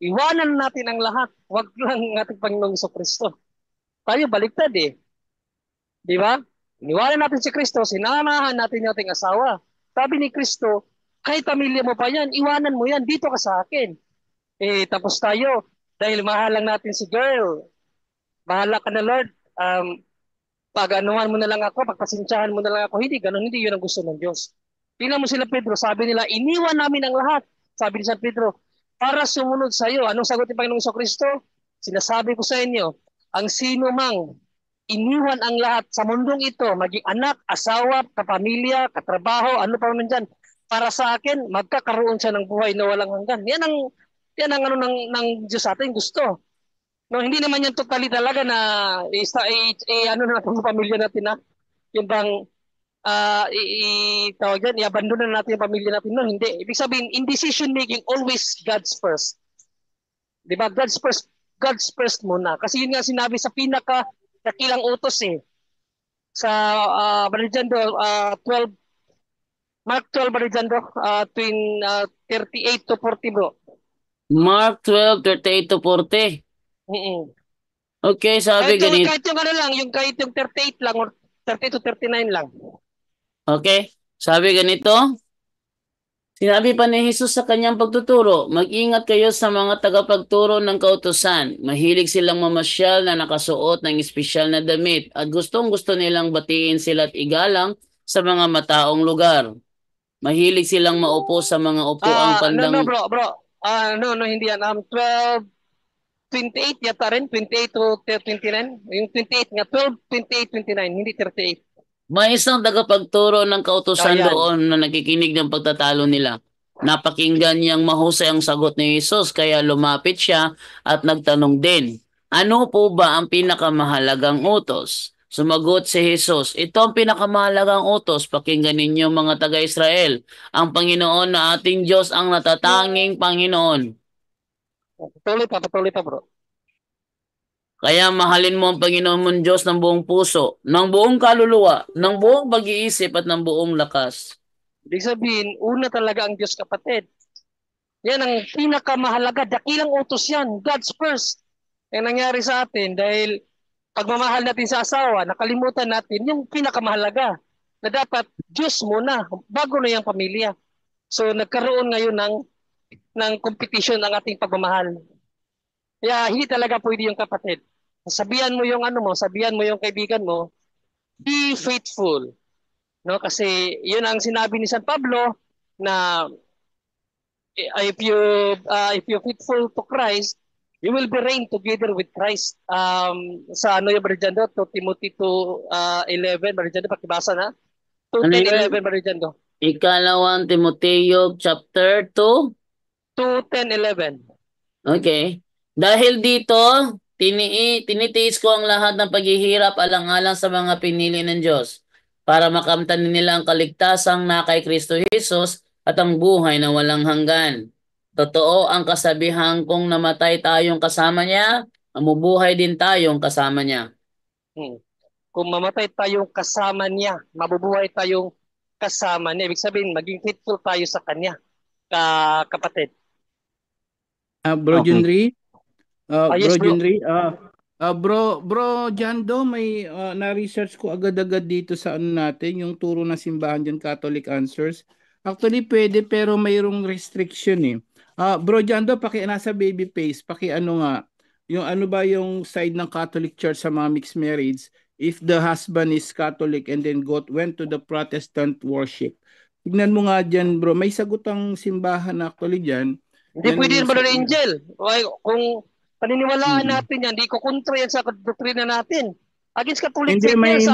Iwanan natin ang lahat. Huwag lang ng ating Panginoong Kristo. Tayo baliktad eh. Di ba? Iniwanan natin si Kristo, sinamahan natin yung ating asawa. Sabi ni Kristo, kahit pamilya mo pa yan, iwanan mo yan, dito ka sa akin. Tapos tayo, dahil mahal lang natin si girl, bahala ka na Lord, pag-anuhan mo na lang ako, pagpasensyahan mo na lang ako. Hindi, ganun, hindi yun ang gusto ng Diyos. Tingnan mo sila Pedro, sabi nila, iniwan namin ang lahat. Sabi ni San Pedro, para sumunod sa iyo. Anong sagot ni Panginoong Kristo? Sinasabi ko sa inyo, ang sino mang iniwan ang lahat sa mundong ito, maging anak, asawa, kapamilya, katrabaho, ano pa man dyan, para sa akin, magkakaroon siya ng buhay na walang hanggan. Yan ang ano ng Diyos sa atin gusto. No, hindi naman yan totally talaga na ano na natin yung pamilya natin na yung bang tawag yan, i-abandon na natin yung pamilya natin. No, hindi. Ibig sabihin, in decision making, always God's first. Di ba? God's first muna. Kasi yun nga sinabi sa pinaka dakilang utos eh. Sa Barijando 12, Mark 12 Barijando, 38 to 40 bro. Mark 12:38 to 40. Okay, sabi ganito. Kahit yung ano lang, kahit yung 38 lang or 30 to 39 lang. Okay, sabi ganito. Sinabi pa ni Jesus sa kanyang pagtuturo, mag-ingat kayo sa mga tagapagturo ng kautusan. Mahilig silang mamasyal na nakasuot ng espesyal na damit at gustong-gusto nilang batiin sila at igalang sa mga mataong lugar. Mahilig silang maupo sa mga upuang No, pandang... bro. No, hindi yan. 12, 28 yata rin. 28 to 29. Yung 28 nga. 12, 28, 29. Hindi 38. May isang tagapagturo ng kautusan Ayan. doon na nakikinig ng pagtatalo nila. Napakinggan niyang mahusay ang sagot ni Jesus kaya lumapit siya at nagtanong din, ano po ba ang pinakamahalagang utos? Sumagot si Jesus, ito ang pinakamahalagang utos, pakinggan ninyo mga taga-Israel. Ang Panginoon na ating Diyos ang natatanging Panginoon. Patuloy pa bro. Kaya mahalin mo ang Panginoon mong Diyos ng buong puso, ng buong kaluluwa, ng buong pag-iisip at ng buong lakas. Ibig sabihin, una talaga ang Diyos kapatid. Yan ang pinakamahalaga. Dakilang utos yan. God's first. Yan nangyari sa atin dahil pagmamahal natin sa asawa, nakalimutan natin yung pinakamahalaga na dapat Diyos muna bago na yung pamilya. So nagkaroon ngayon ng competition ang ating pagmamahal. Kaya hindi talaga pwede yung kapatid. Sabihan mo yung sabihan mo yung kaibigan mo, be faithful. No, kasi 'yun ang sinabi ni San Pablo na if you faithful to Christ, you will be reigned together with Christ. Sa yung Barijando, to Timothy 2:11 Barijando, pakibasa na. 2:10:11 Barijando. Ikalawang Timoteo chapter 2. 2:10:11. Okay. Dahil dito, tinitiis ko ang lahat ng paghihirap alang-alang sa mga pinili ng Diyos para makamtan nila ang kaligtasang na kay Kristo Jesus at ang buhay na walang hanggan. Totoo ang kasabihan kung namatay tayong kasama niya, mabubuhay din tayong kasama niya. Kung mamatay tayong kasama niya, mabubuhay tayong kasama niya. Ibig sabihin, maging faithful tayo sa kanya, kapatid. Bro Okay. Junri? Yes, Bro bro. Junri, Bro Jando, may na-research ko agad-agad dito sa ano natin, yung turo ng simbahan dyan, Catholic Answers. Actually, pwede pero mayroong restriction eh. Bro Jando, nasa baby face, ano nga, yung ano ba yung side ng Catholic Church sa mga mixed marriage if the husband is Catholic and then went to the Protestant worship. Tignan mo nga dyan, bro. May sagot ang simbahan actually dyan. Hindi Yan pwede yung yan, Brother Angel. Kung paniniwalaan natin yan, hindi ko kontra yan sa doktrina natin. Against Catholic Hindi, faith yan,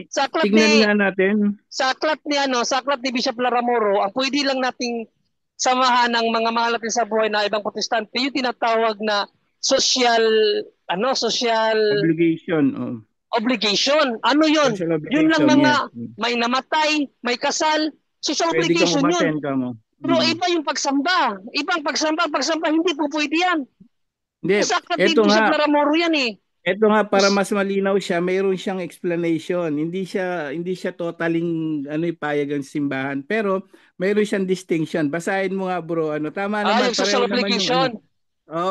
sa aklat tignan ni nga natin. sa aklat ni Bishop Laramoro, ang pwede lang nating samahan ng mga mahal natin sa buhay na ibang protestante, yung tinatawag na social, social Obligation. Oh. obligation. Ano yun? Social Yun lang obligation, mga yes. may namatay, may kasal, social Pwede kang obligation yun. umattend ka mo. Pero iba yung pagsamba. Ibang pagsamba, hindi po pwede yan. Hindi, Sa ito Bishop nga, Laramoro yan eh. ito nga para mas malinaw siya, mayroon siyang explanation. Hindi siya totaling ipayag ang simbahan, pero mayroon siyang distinction. Basahin mo nga bro, tama naman, Yung social pareho naman yung obligation.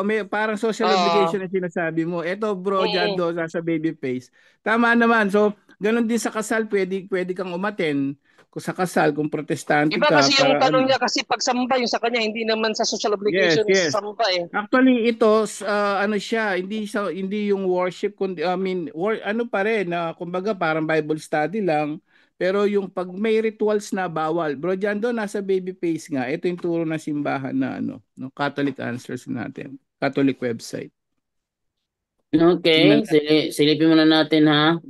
may parang social Oo. obligation na sinasabi mo. Ito bro, Mm-mm. Jando, sa baby face. Tama naman. So, ganun din sa kasal, pwede kang umattend kung sa kasal, kung protestante Iba ka, kasi yung para tanong niya kasi pagsamba yung sa kanya, hindi naman sa social Yes, obligation yes. sa samba eh. Actually, ito siya, hindi yung worship kundi ano pa rin na kumbaga parang Bible study lang, pero yung pag may rituals na bawal. Bro Jando, nasa baby face nga. Ito yung turo ng simbahan na no Catholic Answers natin. Catholic website. Tingnan Okay, natin. silipin muna natin ha.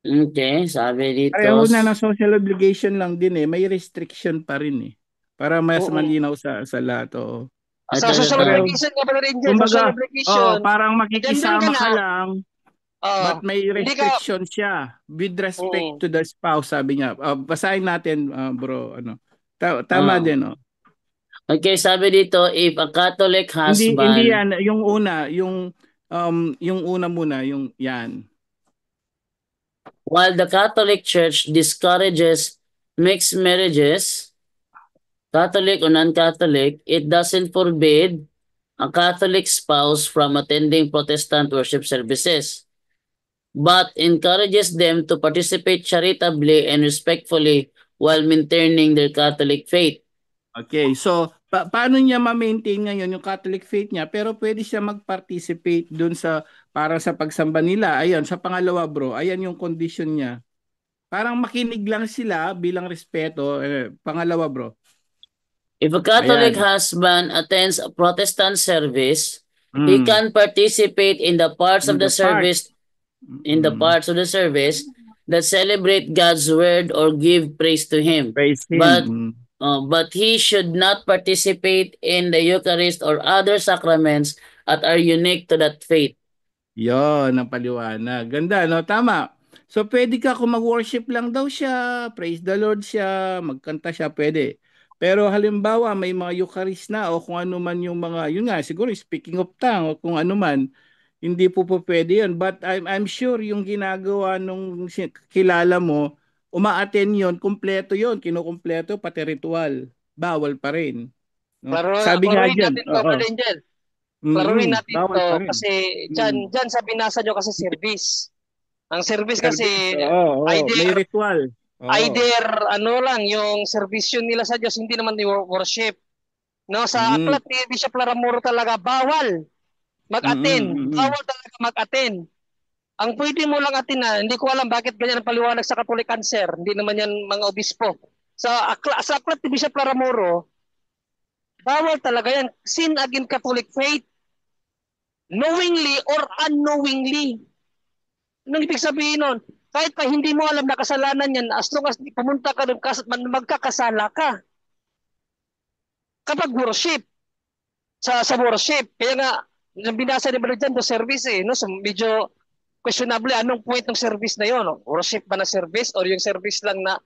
Okay, sabi dito. Pareho na ng social obligation lang din may restriction pa rin Para mas Oo. malinaw sa lahat. Oo. Sa social Pero obligation nga pala rin dyan, social kumbaga, obligation. parang Diyan ka makikisama na. ka lang. But may Hindi ka, restriction siya with respect to the spouse, sabi niya. Basahin natin, bro. Tama Oh. din, Okay, sabi dito, if a Catholic Hindi husband, yan. Yung una, yung una muna, yung yan. while the Catholic Church discourages mixed marriages, Catholic or non-Catholic, it doesn't forbid a Catholic spouse from attending Protestant worship services, but encourages them to participate charitably and respectfully while maintaining their Catholic faith. Okay, so paano niya ma-maintain ngayon yung Catholic faith niya pero pwede siya mag-participate dun para sa pagsamba nila. Ayun, sa pangalawa bro, ayan yung condition niya. Parang makinig lang sila bilang respeto. Pangalawa bro. If a Catholic Ayan. husband attends a Protestant service, he Mm. can participate in the parts of In the the part. service that celebrate God's word or give praise to Him. Praise But Him. but he should not participate in the Eucharist or other sacraments that are unique to that faith. Yon ang paliwanag. Ganda, no? Tama. So, pwede ka kung mag-worship lang daw siya, praise the Lord siya, magkanta siya, pwede. Pero halimbawa, may mga Eucharist na o kung ano man yung mga, yun nga, siguro speaking of tongue o kung ano man, hindi po pwede yun. But I'm sure yung ginagawa nung kilala mo, uma-attend yun, kumpleto yun, kinukumpleto, pati ritual. Bawal pa rin. No? Sabi nga klaruhin dyan, natin to, Brother Angel. Klaruhin natin bawal to pa rin. kasi dyan sa binasa nyo kasi service. Ang service kasi Service, may either ritual. either lang yung servisyo nila sa Diyos, hindi naman yung worship. No, sa aklat ni Bishop Laramoro talaga bawal mag-attend. Bawal talaga mag-attend. Ang pwede mo lang atin hindi ko alam bakit ganyan ang paliwanag sa Catholic Cancer. Hindi naman yan mga obispo. Sa aklat ni Bishop Laramoro, bawal talaga yan. Sin against Catholic faith. Knowingly or unknowingly. Anong ibig sabihin nun? Kahit pa hindi mo alam na kasalanan yan, as long as pumunta ka doon, magkakasala ka. Kapag worship, sa worship, kaya nga, binasa ni Brother Jan, service no? So medyo questionable, anong point ng service na yun? No? Worship ba na service or yung service lang na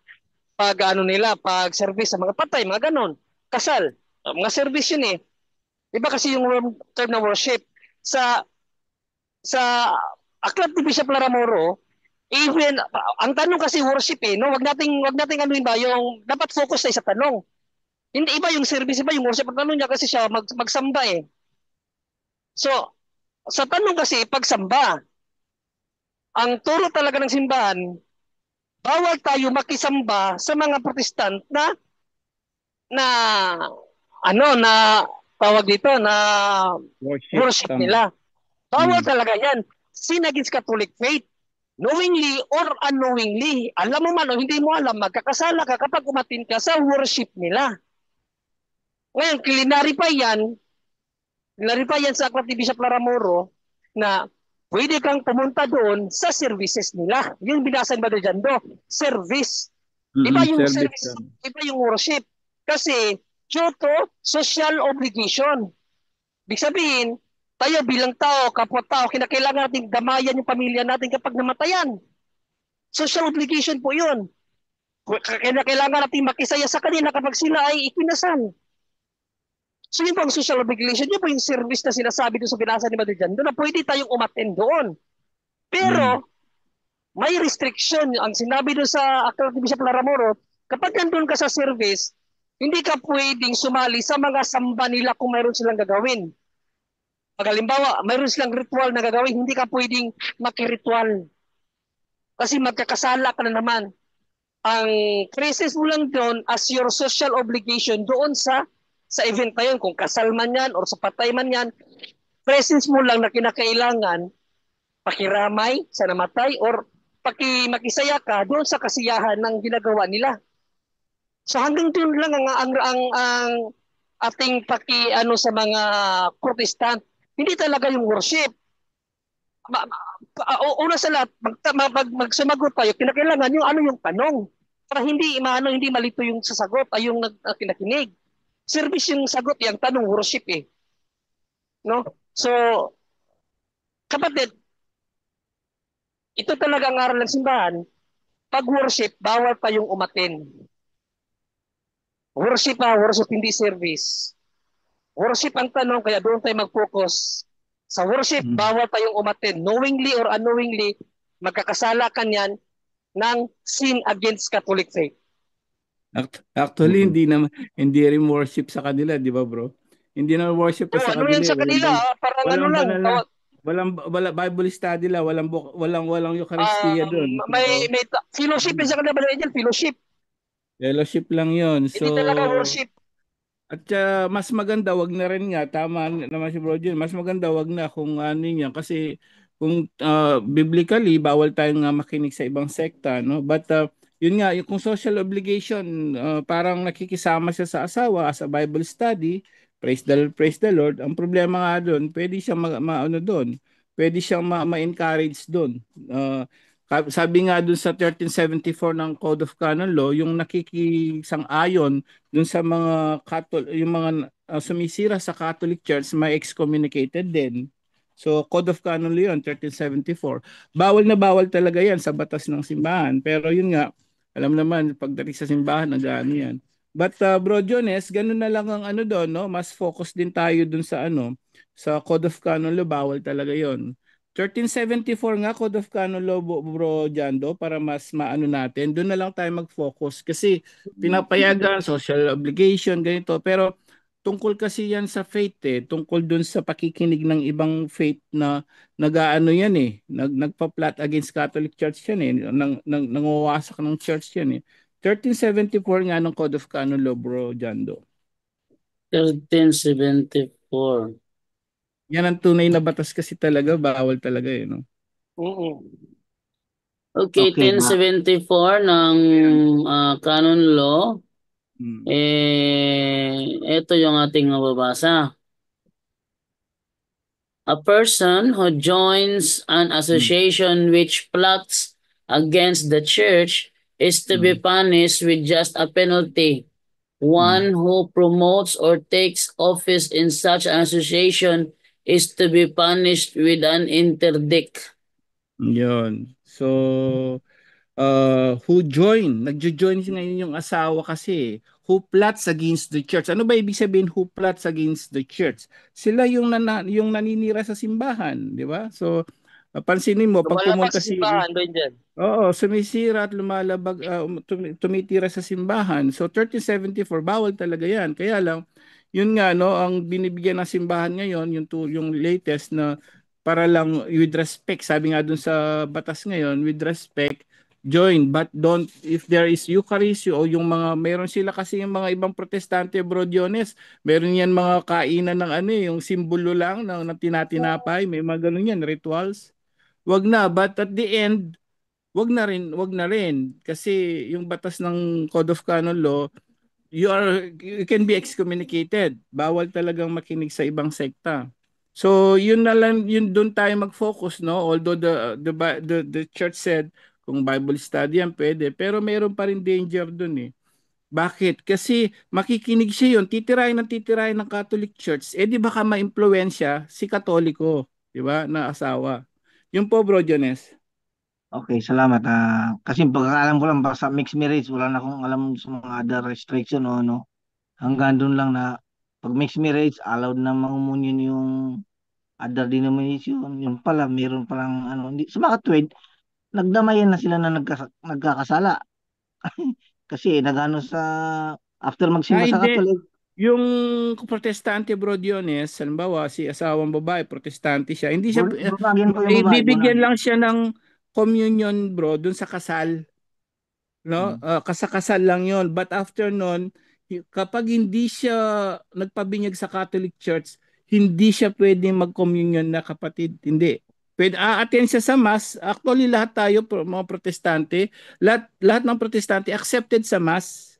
pag pag service sa mga patay, mga ganon. Kasal, mga service yun Iba kasi yung term na worship. Sa aklat ni Bishop Laramoro, even ang tanong kasi worship no, wag nating ba yung dapat focus tayo sa tanong. Hindi iba yung service, iba yung worship. Ang tanong niya kasi siya magsamba So, sa tanong kasi pagsamba, ang turo talaga ng simbahan, bawal tayo makisamba sa mga Protestant na tawag dito na worship nila. Bawal talaga yan. Sin against Catholic faith. Knowingly or unknowingly, alam mo man o hindi mo alam, magkakasala ka kapag umatin ka sa worship nila. Ngayon, clarify yan sa aklat ni Bishop Laramoro na pwede kang pumunta doon sa services nila. Yung binasan ba doon dyan service. Iba yung service, iba yung worship. Kasi due to social obligation. Ibig sabihin, tayo bilang tao, kapwa-tao, kinakailangan natin damayan yung pamilya natin kapag namatayan. Social obligation po yun. Kailangan natin makisaya sa kanila kapag sila ay ikinasal. So yun po ang social obligation. Yun po yung service na sinasabi doon sa binasa ni Mother Jan. Doon na pwede tayong umattend doon. Pero may restriction. Ang sinabi doon sa Acta ni Bishop Laramoro, kapag nandun ka sa service, hindi ka pwedeng sumali sa mga samba nila kung mayroon silang gagawin. Pag halimbawa, mayroon silang ritual na gagawin, hindi ka pwedeng makiritual. Kasi magkakasala ka na naman. Ang crisis mo lang doon as your social obligation doon sa event na yun, kung kasal man yan or sa patay man yan, presence mo lang na kinakailangan pakiramay sa namatay or makisaya ka doon sa kasiyahan ng ginagawa nila. So hanggang doon lang ang ating sa mga Protestant. Hindi talaga yung worship. Una sa lahat, magsumagot tayo, kinakailangan yung yung tanong para hindi malito yung sasagot ay yung kinakinig. Service yung sagot, yung tanong worship eh. No? So kapatid, ito talaga ang aral ng simbahan. Pag worship, bawal tayong umaten. Worship hindi service. Worship ang tanong, kaya doon tayo mag-focus. Sa worship, bawal tayong umaten. Knowingly or unknowingly, magkakasala ka niyan ng sin against Catholic faith. Actually, hindi rin worship sa kanila, di ba bro? Hindi na worship sa kanila. Yan sa kanila, parang lang. Walang Bible study lang, walang Eucharistia doon. May fellowship sa kanila, fellowship. Fellowship lang 'yon. So hindi talaga worship. At mas maganda wag na rin nga, tama naman si Bro Jun, mas maganda wag na kung ano yan kasi kung biblically bawal tayong makinig sa ibang sekta, no? But yun nga, yung kung social obligation, parang nakikisama siya sa asawa sa Bible study, praise the Lord. Ang problema nga doon, pwede siyang ano doon, pwede siyang ma-encourage doon. Sabi nga doon sa 1374 ng Code of Canon Law, yung nakikisang-ayon doon sa mga yung mga sumisira sa Catholic Church may excommunicated din. So Code of Canon Law yun, 1374. Bawal na bawal talaga yan sa batas ng simbahan. Pero yun nga, alam naman, pagdating sa simbahan, nag-ano yan. But Bro Jones, ganun na lang ang ano doon, no? Mas focus din tayo doon sa sa Code of Canon Law, bawal talaga yon. 1374 nga Code of Canon Law, Bro Jando, para mas maano natin. Doon na lang tayo mag-focus kasi pinapayagan, social obligation, ganito. Pero tungkol kasi yan sa faith tungkol doon sa pakikinig ng ibang faith na nag-aano yan nagpa-plot against Catholic Church yan nanguwasak ng church yan 1374 nga ng Code of Canon Law, Bro Jando. 1374. Yan ang tunay na batas kasi talaga, bawal talaga no? Okay, 1074 ng Canon Law. Ito yung ating mababasa. A person who joins an association which plots against the church is to be punished with just a penalty. One who promotes or takes office in such an association is to be punished with an interdict. Yun. So, nagjo-join ngayon yung asawa kasi, who plots against the church. Ano ba ibig sabihin who plots against the church? Sila yung naninira sa simbahan, di ba? So, pansinin mo, pag pumunta si Oo, sumisira at lumalabag, tumitira sa simbahan. So 1374, bawal talaga yan. Kaya lang, yun nga, no, ang binibigyan ng simbahan ngayon, yung latest na para lang with respect, sabi nga dun sa batas ngayon, with respect, join, but don't, if there is Eucharist o yung mga, meron sila kasi yung mga ibang protestante, Bro Diones, meron yan mga kainan ng yung simbolo lang na tinatinapay, may mga ganun yan, rituals. Wag na, but at the end, wag na rin kasi yung batas ng Code of Canon Law, you can be excommunicated. Bawal talagang makinig sa ibang sekta. So yun na lang, yun doon tayo mag-focus, no? Although the church said kung Bible study yan pwede, pero mayroon pa rin danger doon Bakit? Kasi makikinig siya yun, titirahin ng Catholic Church, eh di baka maimpluwensya si Katoliko, di ba, na asawa. Yun po, Bro Jones. Okay, salamat. Kasi pagkakaalam ko lang basta mixed marriage, wala na akong alam sa mga other restriction o ano. Hanggang doon lang na pag mixed marriage, allowed na mangumunyon yung other denomination. Yung pala, meron palang ano, hindi, sa mga tuwid, nagdamayan na sila na nagkakasala. Kasi nagano sa, after magsimba sa Hindi. Katolik, Yung protestante, Bro Diones, halimbawa si asawang babae, protestante siya, hindi siya, born again po yung may babae, born bibigyan again. lang siya ng communion, bro, dun sa kasal, no? Hmm. Kasakasal lang yon. But after nun, kapag hindi siya nagpabinyag sa Catholic Church, hindi siya pwedeng mag-communion na kapatid. Hindi. Pwede attend siya sa mass. Actually, lahat tayo, mga protestante, lahat ng protestante accepted sa mass.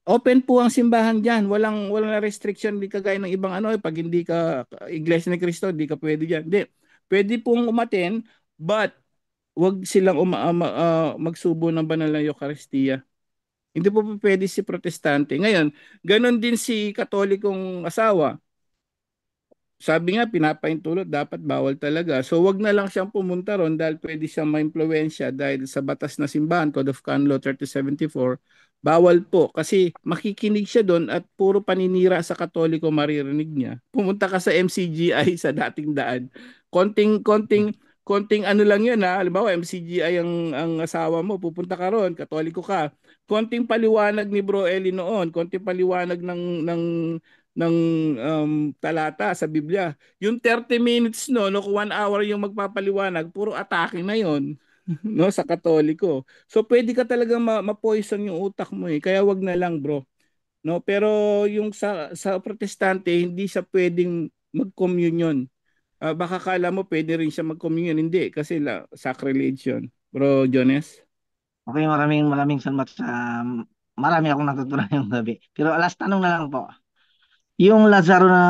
Open po ang simbahan diyan. Walang restriction, di kagaya ng ibang ano, pag hindi ka Iglesia ni Cristo, di ka pwede diyan. Hindi. Pwede pong umaten, but wag silang magsubo ng banal na Eucharistia. Hindi po pwede si protestante. Ngayon, ganon din si katolikong asawa. Sabi nga, pinapaintulot, dapat bawal talaga. So, wag na lang siyang pumunta ron dahil pwede siyang maimpluwensya dahil sa batas na simbahan, Code of Canon Law 3074, bawal po kasi makikinig siya doon at puro paninira sa Katoliko maririnig niya. Pumunta ka sa MCGI sa dating daan. Konting ano lang yun ha. Halimbawa, MCGI ang asawa mo, pupunta ka ron, Katoliko ka. Konting paliwanag ni Bro Eli noon, konting paliwanag ng talata sa Biblia. Yung 30 minutes no, kung 1 hour yung magpapaliwanag, puro atake na yon no, sa Katoliko. So pwede ka talagang ma-poison yung utak mo eh. Kaya wag na lang, bro. No, pero yung sa protestante hindi siya pwedeng mag-communion. Baka kala mo pwede rin siya mag-communion, hindi kasi sacrilege yun. Bro Jones. Okay, maraming maraming salamat sa marami akong natutunan yung gabi. Pero last tanong na lang po. Yung Lazaro na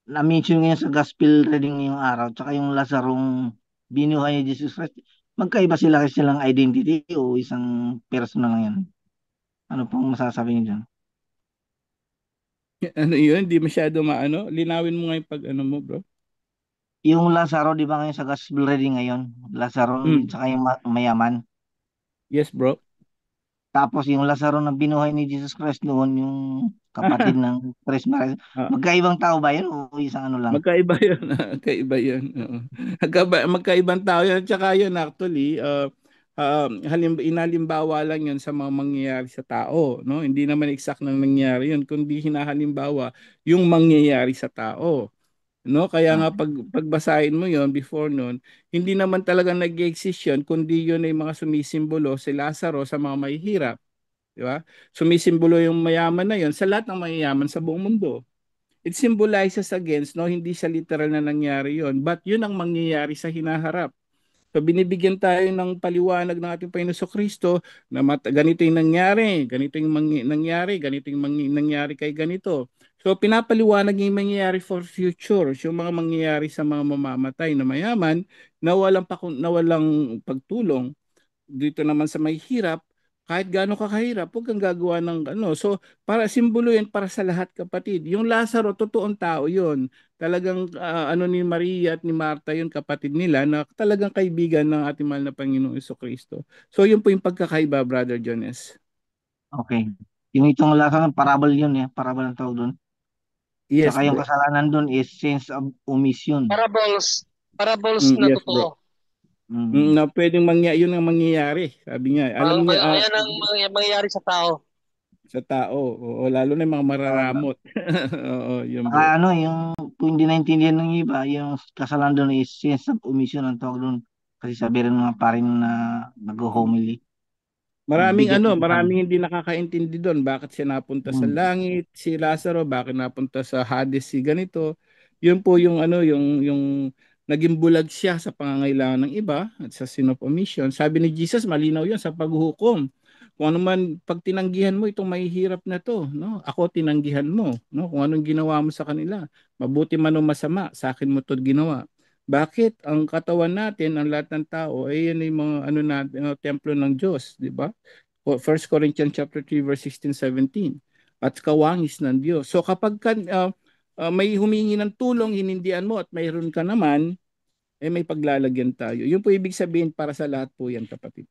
na-mention ngayon sa gospel reading ngayong araw, tsaka yung Lazarong binuhay ni Jesus Christ, magkaiba sila kasi silang identity o isang person na lang yan? Ano pong masasabi niyo dyan? Ano yun? Hindi masyado maano. Linawin mo nga yung pag ano mo, bro. Yung Lazaro, di ba ngayon sa gospel reading ngayon? Lazaro, Mm. tsaka yung mayaman. Yes, bro. Tapos yung Lazaro na binuhay ni Jesus Christ noon, yung kapatid ng Tres Marias. Magkaibang tao ba yun o isang ano lang? Magkaiba yun. Magkaiba yun. Oo. Magkaibang tao yun. Tsaka yun actually, inalimbawa lang yun sa mga mangyayari sa tao. No? Hindi naman exact nang nangyayari yun, kundi hinahalimbawa yung mangyayari sa tao. No? Kaya nga Okay. pagbasahin mo yun before nun, hindi naman talaga nag-exist yun, kundi yun ay mga sumisimbolo si Lazaro sa mga mahihirap. Di ba? Sumisimbolo yung mayaman na yun sa lahat ng mayayaman sa buong mundo. It symbolizes against, no, hindi sa literal na nangyari yon, but yun ang mangyayari sa hinaharap. So binibigyan tayo ng paliwanag ng ating Panginoon Kristo na ganito yung nangyari, ganito yung nangyari, ganito yung nangyari kay ganito. So pinapaliwanag yung mangyayari for future, yung mga mangyayari sa mga mamamatay na mayaman na walang pagtulong dito naman sa may hirap, kahit gaano ka kahirap, huwag kang gagawa ng ano. So, para simbolo yan para sa lahat kapatid. Yung Lazaro, totoong tao yun. Talagang ano ni Maria at ni Marta yun, kapatid nila, na talagang kaibigan ng ating mahal na Panginoong Kristo. So, yun po yung pagkakaiba, Brother Jones. Okay. Yung itong Lazaro, parable yun eh. Parable ang tawag doon. Yes, Tsaka yung bro. kasalanan doon is sense of omission. Parables na Yes, totoo. bro. Mm. Na pwedeng yun ang mangyayari. Sabi niya, alam niya, Ayan ang mangyayari sa tao. sa tao, o lalo na yung mga Uh, mararamot. Oo, yun, Baka bro. ano, yung kung hindi naintindihan ng iba, yung kasalanan doon is sense of omission ang tawag doon. Kasi sabi rin mga parin na nag-homily. Mabigat yung Maraming hindi nakakaintindi doon. Bakit siya napunta sa Hmm. langit, si Lazaro, bakit napunta sa Hades si ganito. Yun po yung yung naging bulag siya sa pangangailangan ng iba at sa sin of omission. Sabi ni Jesus, malinaw 'yun sa paghuhukom. Kung ano man pag tinanggihan mo itong mahihirap na to, no? Ako tinanggihan mo, no? Kung anong ginawa mo sa kanila, mabuti man o masama, sa akin mo 'to ginawa. Bakit ang katawan natin, ang lahat ng tao, ay yan yung mga ano natin, templo ng Diyos, di ba? 1 Corinthians chapter 3 verse 16-17. At kawangis ng Diyos. So kapag may humingi ng tulong, hinindihan mo at mayroon ka naman, may paglalagyan tayo. Yun po ibig sabihin para sa lahat po yan, kapatid.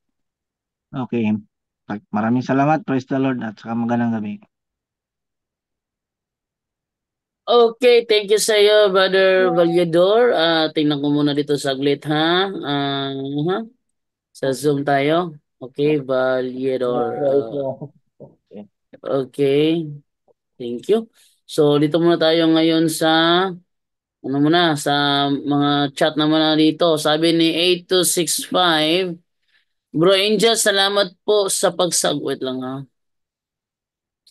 Okay. Maraming salamat. Praise the Lord at saka magandang gabi. Okay, thank you sa iyo, Brother Valyador. Tingnan ko muna dito saglit, ha? Ha? Sa Zoom tayo. Okay, Valyador. Okay, thank you. So, dito muna tayo ngayon sa sa mga chat naman na dito. Sabi ni 8265, Bro Angel, salamat po sa pagsagwit lang, ha.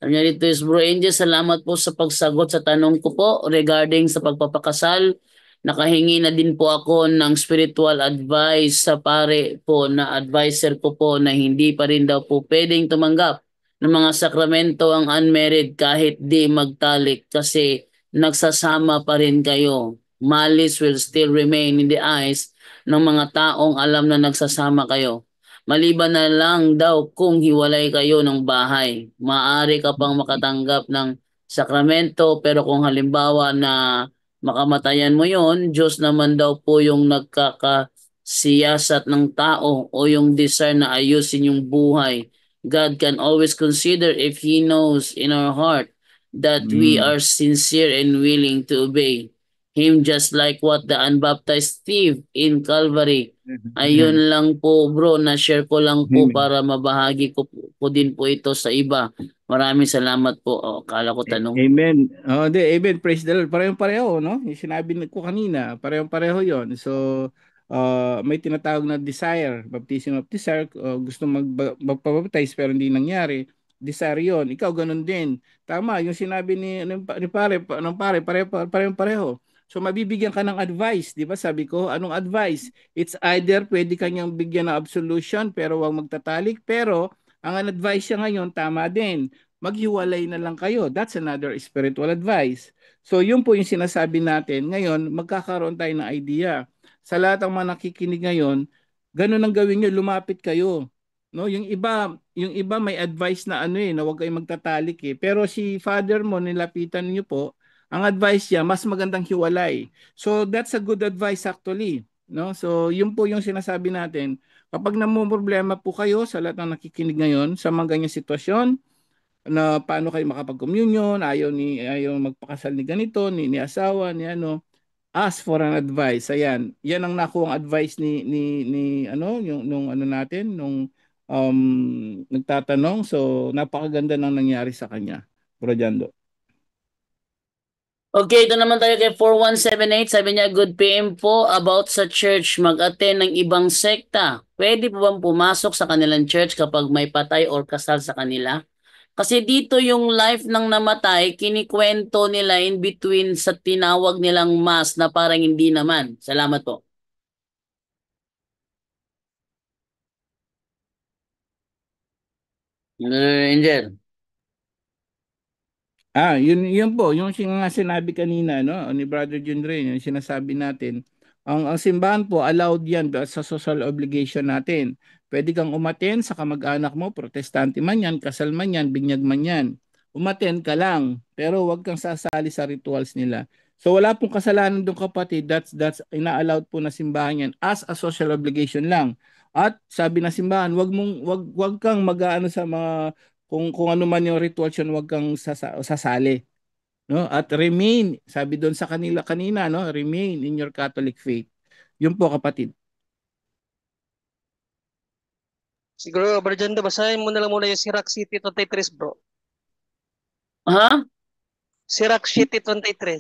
Sabi niya dito is, Bro Angel, salamat po sa pagsagot sa tanong ko po regarding sa pagpapakasal. Nakahingi na din po ako ng spiritual advice sa pare po na advisor ko po na hindi pa rin daw po pwedeng tumanggap ng mga sakramento ang unmarried kahit di magtalik kasi nagsasama pa rin kayo. Malice will still remain in the eyes ng mga taong alam na nagsasama kayo. Maliban na lang daw kung hiwalay kayo ng bahay. Maaari ka pang makatanggap ng sakramento pero kung halimbawa na makamatayan mo yon, Diyos naman daw po yung nagkakasiyasat ng tao o yung desire na ayusin yung buhay. God can always consider if He knows in our heart that we are sincere and willing to obey Him just like what the unbaptized thief in Calvary. Ayun lang po bro, na-share ko lang po para mabahagi ko din po ito sa iba. Maraming salamat po. Kala ko tanong. Amen. Amen. Praise the Lord. Parehong-pareho, no? Yung sinabi ko kanina, parehong-pareho yon. So, may tinatawag na desire, baptism of desire, gusto magpabaptize pero hindi nangyari. Desire yon. Ikaw ganun din. Tama, yung sinabi ni pare, parehong-pareho. So, mabibigyan ka ng advice, di ba? Sabi ko, anong advice? It's either pwede kanyang bigyan ng absolution pero huwag magtatalik, pero ang advice niya ngayon, tama din, maghiwalay na lang kayo. That's another spiritual advice. So yun po yung sinasabi natin. Ngayon, magkakaroon tayo ng idea. Sa lahat ng mga nakikinig ngayon, ganun ang gawin nyo, lumapit kayo. No, yung iba may advice na na huwag kayong magtatalik eh. Pero si father mo nilapitan niyo po, ang advice niya mas magandang hiwalay. So that's a good advice actually, no? So yun po yung sinasabi natin. Kapag namumroblema po kayo sa lahat ng nakikinig ngayon sa mga ganyang sitwasyon, na paano kayo makapag-communion, ayaw magpakasal ni ganito, ni asawa, ni ano, ask for an advice. Ayan, yan ang nakuha advice ni yung nung ano natin, nung nagtatanong. So, napakaganda nang nangyari sa kanya. Bro Jando. Okay, ito naman tayo kay 4178. Sabi niya, good PM po about sa church mag-attend ng ibang sekta. Pwede po bang pumasok sa kanilang church kapag may patay or kasal sa kanila? Kasi dito yung life ng namatay, kinikwento nila in between sa tinawag nilang mass na parang hindi naman. Salamat po. Angel. Yun po, yung sinabi kanina, no, ni Brother Jun rin, yung sinasabi natin, ang simbahan po, allowed yan sa social obligation natin. Pwede kang umaten sa kamag-anak mo, protestante man yan, kasal man yan, binyag man yan. Umaten ka lang, pero wag kang sasali sa rituals nila. So wala pong kasalanan doon kapatid, that's ina-allowed po na simbahan yan as a social obligation lang. At sabi na simbahan, wag kang mag-aano sa mga kung ano man yung ritual yun, wag kang sasali, no? At remain, sabi doon sa kanila kanina, no? Remain in your Catholic faith. Yun po kapatid. Siguro, Brother Jando, basahin mo na lang muna yung Sirach City 23, bro. Ha? Sirach City 23.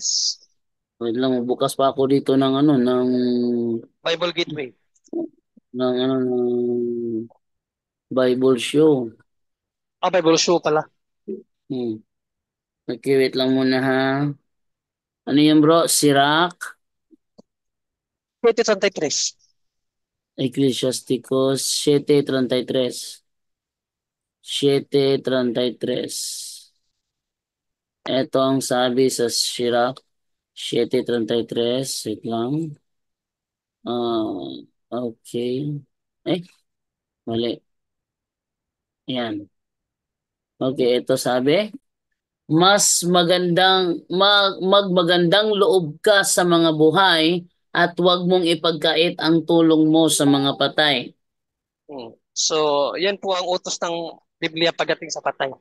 Wait lang, bukas pa ako dito ng Bible Gateway. ng Bible show. Bible show pala. Okay, wait lang muna ha. Ano yan bro? Sirach? City 23. Ecclesiasticus 7:33. 7:33. Ito ang sabi sa Sirach 7:33. Wait lang. Okay. Mali. Yan. Okay, ito sabi. Mas magandang magmagandang loob ka sa mga buhay at huwag mong ipagkait ang tulong mo sa mga patay. So, yan po ang utos ng Biblia pagdating sa patay.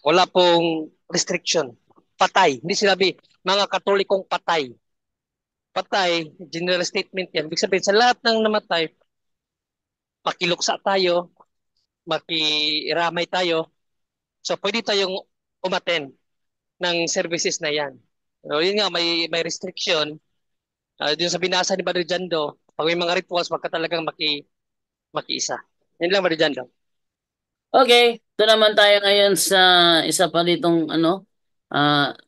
Wala pong restriction. Patay. Hindi sinabi, mga Katolikong patay. Patay, general statement yan. Ibig sabihin, sa lahat ng namatay, makiluksa tayo, makiramay tayo. So, pwede tayong umaten ng services na yan. So, yun nga, may restriction. Dun sa binasa ni Brother Jando, pag may mga rituals, wag ka talagang makiisa. Yan lang, Brother Jando. Okay, ito naman tayo ngayon sa isa pa ditong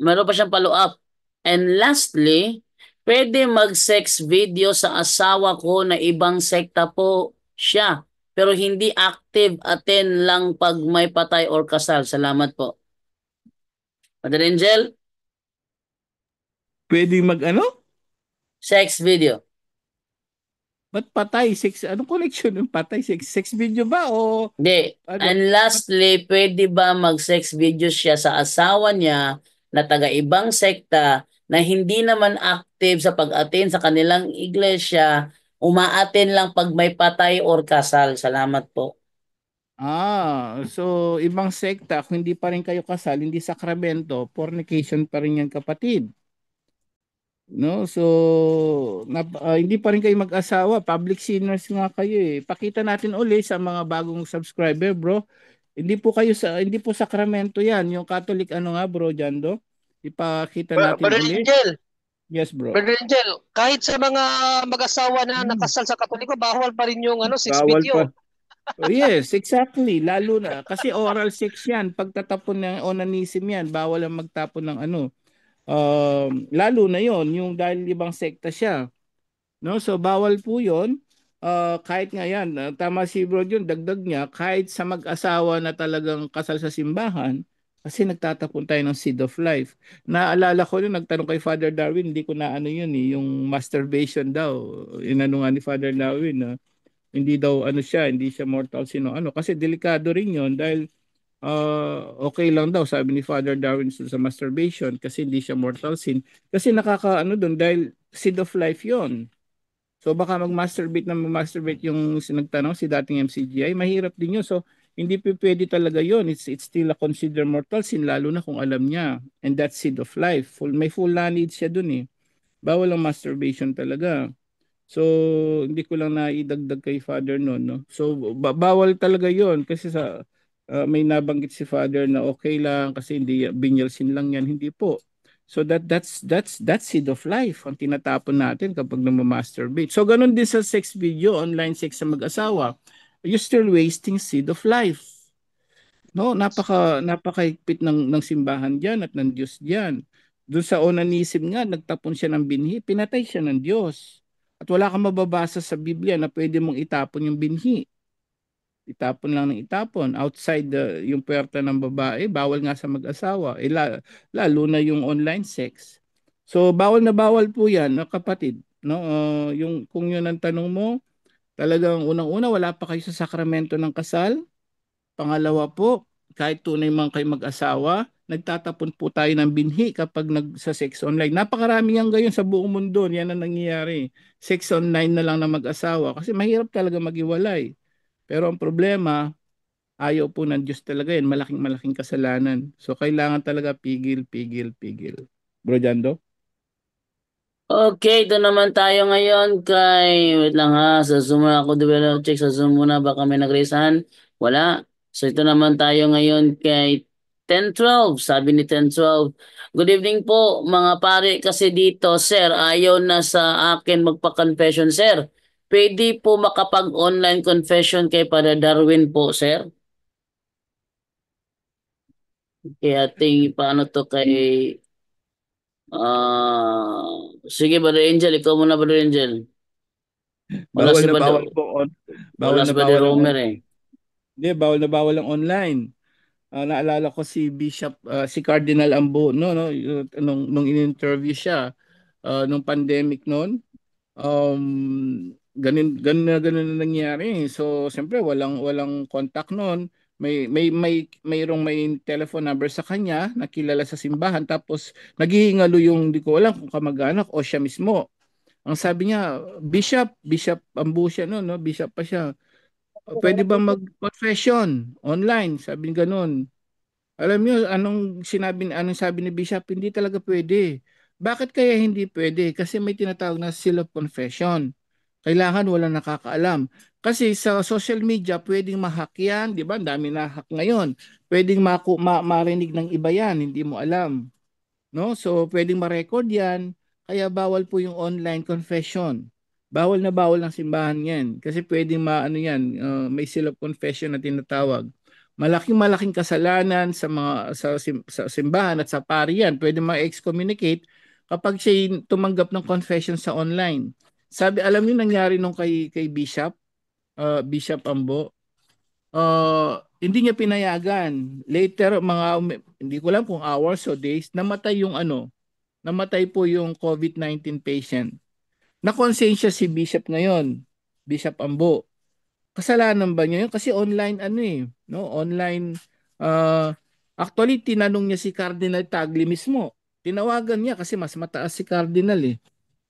meron pa siyang follow-up. And lastly, pwede mag-sex video sa asawa ko na ibang sekta po siya. Pero hindi active, attend lang pag may patay or kasal. Salamat po. Mother Angel, Pwede mag ano? sex video. Ba't patay? Sex, anong connection ng patay? Sex video ba o Hindi. ano? And lastly, pwede ba mag-sex video siya sa asawa niya na taga-ibang sekta na hindi naman active sa pag-attend sa kanilang iglesia, umaattend lang pag may patay or kasal. Salamat po. So ibang sekta, kung hindi pa rin kayo kasal, hindi sakramento, fornication pa rin yan, kapatid. No? So hindi pa rin kayo mag-asawa, public sinners nga kayo eh. Pakita natin uli sa mga bagong subscriber, bro. Hindi po sakramento 'yan, yung Catholic ano nga, bro, Jando. Ipakita natin Brother uli. Angel, Yes, bro. Brother Angel, kahit sa mga mag-asawa na Hmm. nakasal sa Katoliko, bawal pa rin yung sex Bawal pa. video. Oh, yes, exactly. Lalo na kasi oral sex 'yan, pagtatapon ng onanism 'yan, bawal ang magtapon ng ano. Lalo na 'yon, yung dahil ibang sekta siya. No? So bawal po 'yon. Kahit nga yan, tama si Bro yun, dagdag niya, kahit sa mag-asawa na talagang kasal sa simbahan, kasi nagtatapon tayo ng seed of life. Naalala ko yun, nagtanong kay Father Darwin, hindi ko na ano yun yung masturbation daw. Inano nga ni Father Darwin na hindi daw ano siya, hindi siya mortal sin o ano. Kasi delikado rin yun dahil okay lang daw sabi ni Father Darwin sa masturbation kasi hindi siya mortal sin. Kasi nakakaano doon dahil seed of life yon. So baka mag-masturbate yung sinagtanong si dating MCGI, mahirap din yun. So hindi pwede talaga yun. It's still a consider mortal sin lalo na kung alam niya. And that's seed of life. May full knowledge siya dun eh. Bawal ang masturbation talaga. So hindi ko lang naidagdag kay Father noon, no. So bawal talaga yon kasi sa may nabanggit si Father na okay lang kasi hindi binil sin lang yan, hindi po. So that's seed of life ang tinatapon natin kapag nagma-masturbate. So ganun din sa sex video, online sex sa mag-asawa. You're still wasting seed of life. No, napakahigpit ng simbahan diyan at ng Diyos diyan. Doon sa onanism nga, nagtapon siya ng binhi, pinatay siya ng Diyos. At wala kang mababasa sa Biblia na pwede mong itapon yung binhi. Itapon lang ng itapon. Outside yung puwerta ng babae, bawal nga sa mag-asawa. Lalo na yung online sex. So bawal na bawal po yan, no, kapatid. No? Kung yun ang tanong mo, talagang unang-una wala pa kayo sa sakramento ng kasal. Pangalawa po, kahit tunay man kayo mag-asawa, nagtatapon po tayo ng binhi kapag sa sex online. Napakarami yan ngayon sa buong mundo. Yan ang nangyayari. Sex online na lang na mag-asawa kasi mahirap talaga maghiwalay. Pero ang problema, ayaw po ng Diyos talaga yan. Malaking kasalanan. So kailangan talaga pigil, pigil, pigil. Bro Jando? Okay, ito naman tayo ngayon kay, wait lang ha, sa Zoom muna ako, develop check sa Zoom muna, baka may nag-raisehan. Wala. So ito naman tayo ngayon kay 1012, sabi ni 1012. Good evening po mga pare, kasi dito sir, ayaw na sa akin magpa-confession sir. Pwede po makapag-online confession kay Father Darwin po sir? Kaya ating paano to kay sige, Brother Angel, ikaw muna, Brother Angel. Wala Bawal si na Brother, bawal po wala bawal si na Brother bawal ang Romer online. eh. Hindi, bawal ang online. Naalala ko si Bishop, si Cardinal Ambo, no, nung in-interview siya nung pandemic noon, ganun na nangyari. So, siyempre walang contact noon. Mayroong telephone number sa kanya na kilala sa simbahan, tapos naghihingalo yung di ko alam kung kamag-anak o siya mismo. Ang sabi niya, Bishop Ambu siya no, Bishop pa siya. Pwede ba mag-confession online? Sabi niya ganun. Alam niyo anong sabi ni Bishop? Hindi talaga pwede. Bakit kaya hindi pwede? Kasi may tinatawag na seal of confession. Kailangan walang nakakaalam. Kasi sa social media, pwedeng ma-hack yan. Di ba? Ang dami na hack ngayon. Pwedeng marinig ng iba yan. Hindi mo alam. No? So, pwedeng ma-record yan. Kaya bawal po yung online confession. Bawal na bawal ng simbahan yan. Kasi pwedeng may seal of confession na tinatawag. Malaking kasalanan sa simbahan at sa pari yan. Pwede ma-excommunicate kapag siya tumanggap ng confession sa online. Alam niyo nangyari nung kay Bishop Ambo, hindi niya pinayagan. Later, hindi ko alam kung hours o days, namatay po yung COVID-19 patient. Nakonsensya si Bishop ngayon, Bishop Ambo. Kasalanan ba niya yun? Kasi online no? Online, actually, tinanong niya si Cardinal Tagle mismo. Tinawagan niya kasi mas mataas si Cardinal eh.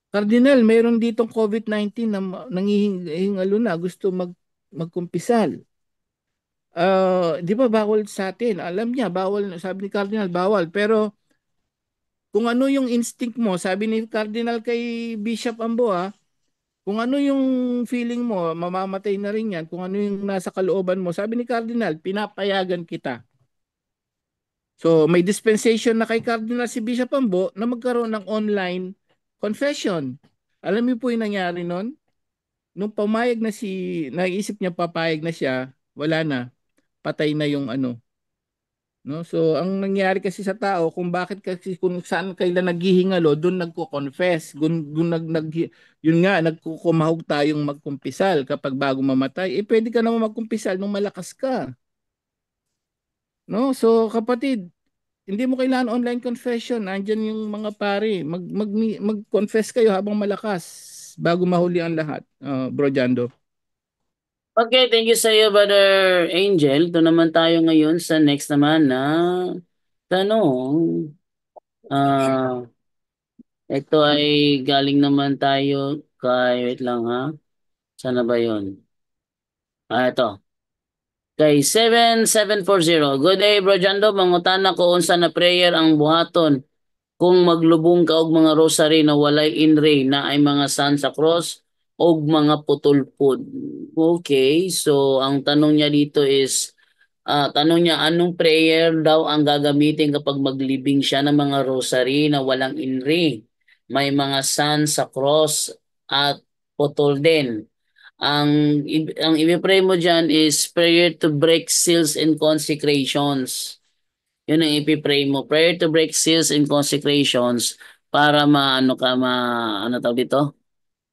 Cardinal, mayroon ditong COVID-19 na nangihingalo na, gusto magkumpisal. Di ba bawal sa atin? Alam niya, bawal, sabi ni Cardinal, bawal. Pero kung ano yung instinct mo, sabi ni Cardinal kay Bishop Ambo, kung ano yung feeling mo, mamamatay na rin yan. Kung ano yung nasa kalooban mo, sabi ni Cardinal, pinapayagan kita. So, may dispensation na kay Cardinal si Bishop Ambo na magkaroon ng online confession. Alam niyo po yung nangyari nun? Nung naisip niya papayag na siya, wala na. Patay na yung no? So, ang nangyari kasi sa tao, kung saan kailan naghihingalo, doon nagko-confess. Yun nga, nagkukumahog tayong magkumpisal kapag bago mamatay. Pwede ka naman magkumpisal nung malakas ka. No? So, kapatid, hindi mo kailangan online confession. Andyan yung mga pare. Mag-confess kayo habang malakas bago mahuli ang lahat. Bro Jando. Okay, thank you sa iyo, Brother Angel. Ito naman tayo ngayon sa next naman na tanong. Ito ay galing naman tayo wait lang ha. Sana ba yun? Ito. Kay 7740. Good day, Bro Jando. Mangutana ko unsa na prayer ang buhaton kung maglubong ka og mga rosary na walay inray na ay mga Santa Cross og mga putulpod. Okay, so ang tanong niya dito is tanong niya anong prayer daw ang gagamitin kapag maglibing siya ng mga rosary na walang inray. May mga Santa Cross at putol din. Ang i-pray mo diyan is prayer to break seals and consecrations. Yun ang ipipray mo. Prayer to break seals and consecrations para ano tawag dito?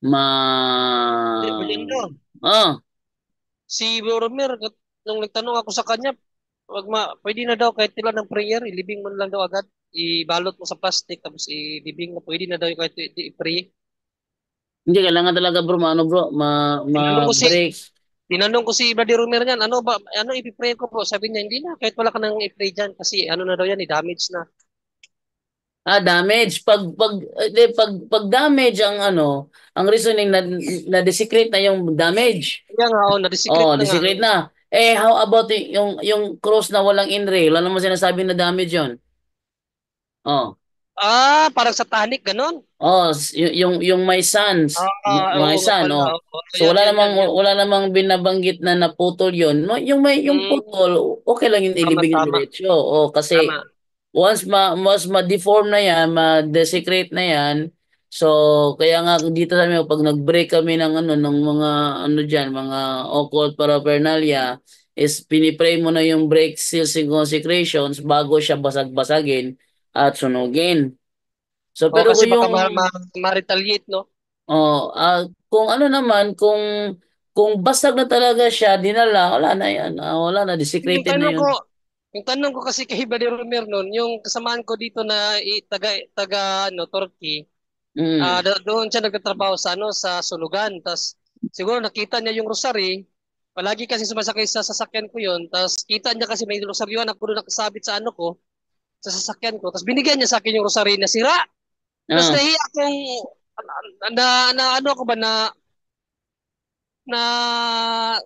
Balindo. Oh, Si Boromir, nung nagtanong ako sa kanya, pwede na daw kahit ilan ng prayer, ilibing mo na lang daw agad. Ibalot mo sa plastic, tapos ilibing mo. Pwede na daw yung kahit i-pray. hindi kailangan talaga bro, bro, Tinanong ko si ma-break. Tinanong ko si Brother Romer niyan, ano i-pray ko po? Sabi niya, hindi na, kahit wala ka nang i-pray dyan kasi ano na daw yan, damage na. Damage pag damage ang reasoning na desecrate na yung damage. Kaya nga, na-secret Oh, na nga. desecrate na. How about yung cross na walang inray? Wala naman sinasabi na damage 'yon. Oh. Parang satanic, ganon. Oh, yung may sons, Oo my nga son, pala. oh. Oo. So Yan, yan, yan, yan. wala namang binabanggit na naputol 'yon. No, yung Mm, putol, okay lang yung tama, ilibing ng tama. diretso. Oh, kasi Tama. once mas ma-deform na yan, ma-desecrate na yan, so kaya nga dito sa amin pag nag-break kami ng ng mga diyan, mga occult paraphernalia is pinipray mo na yung break seals and consecrations bago siya basag-basagin at sunugin. So Oo, pero kasi kung baka yung ma-retaliate, no? kung naman kung basag na talaga siya, dinala, wala na yan. Wala na, Yung desecrated na tanong yun. ko, yung tanong ko kasi kay Brother Romer noon, yung kasamaan ko dito na taga Turkey, Mm. doon siya nagtatrabaho sa sa sulugan. Tas siguro nakita niya yung rosary, Palagi kasi sumasakay sa sasakyan ko yon. Tapos kita niya kasi may rosaryuan ako doon nakasabit sa ano ko, sa sasakyan ko. Tapos binigyan niya sa akin yung rosary na sira. Tapos Ah. nahiya akong ano ako ba na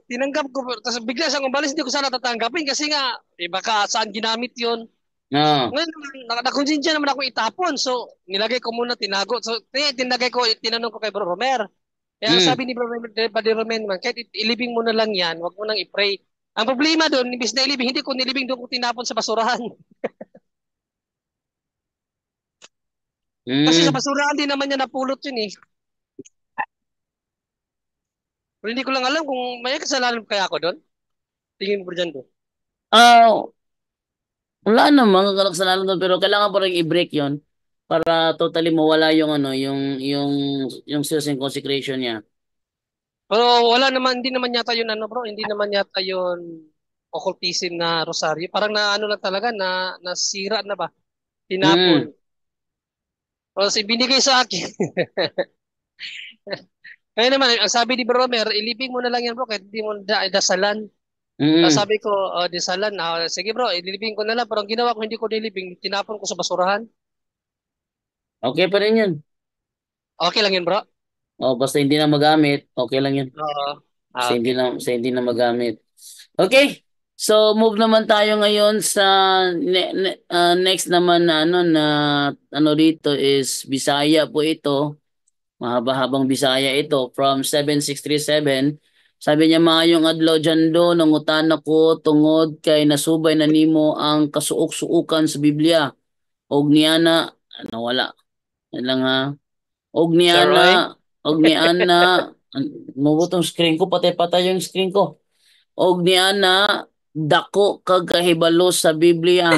tinanggap ko. Tapos bigla siyang umalis, hindi ko sana tatanggapin kasi nga, baka saan ginamit yon. Ah. Ngayon, nakakonsensya naman ako itapon. So, nilagay ko muna, tinago. So, tinanong ko kay Bro Romer. Kaya ang Mm. sabi ni Brother Romer man, kahit ilibing mo na lang yan, wag mo nang i-pray. Ang problema doon, imbis na ilibing, hindi ko nilibing, doon ko tinapon sa basurahan. Kasi sa Mm. basurahan din naman niya napulot yun eh. Pero hindi ko lang alam kung may kasalanan kaya ako doon. Tingin mo ba dyan doon? Ah, wala namang kasalanan doon, pero kailangan pa rin i-break 'yon para totally mawala yung ano, yung sales and consecration niya. Pero wala naman, hindi naman yata yun ano bro, hindi naman yata yun occultism na rosaryo. Parang na ano lang talaga, nasira na ba? Mm. Tinapon. Tapos ibinigay sa akin. Kaya naman, ang sabi ni Bro Romer, ilibing mo na lang yan bro, kahit hindi mo dasalan. Tapos Mm. sabi ko, dasalan, sige bro, ilibing ko na lang. Pero ang ginawa ko, hindi ko nilibing, tinapon ko sa basurahan. Okay pa rin 'yun. Okay lang yun bro? Oh, basta hindi na magamit, okay lang 'yun. Oo. Basta Okay. hindi na magamit. Okay. So move naman tayo ngayon sa next naman na ano dito is Bisaya po ito. Mahaba-habang Bisaya ito from 7637. Sabi niya maayong adlaw dyan do nangutan ako tungod kay nasubay na nimo ang kasuok-suukan sa Biblia. Og niana wala. Yan lang ha. Og Sir Roy? niana og niana mabutong screen ko patay-patay yung screen ko. Og niana dako kag kahibalo sa Biblia.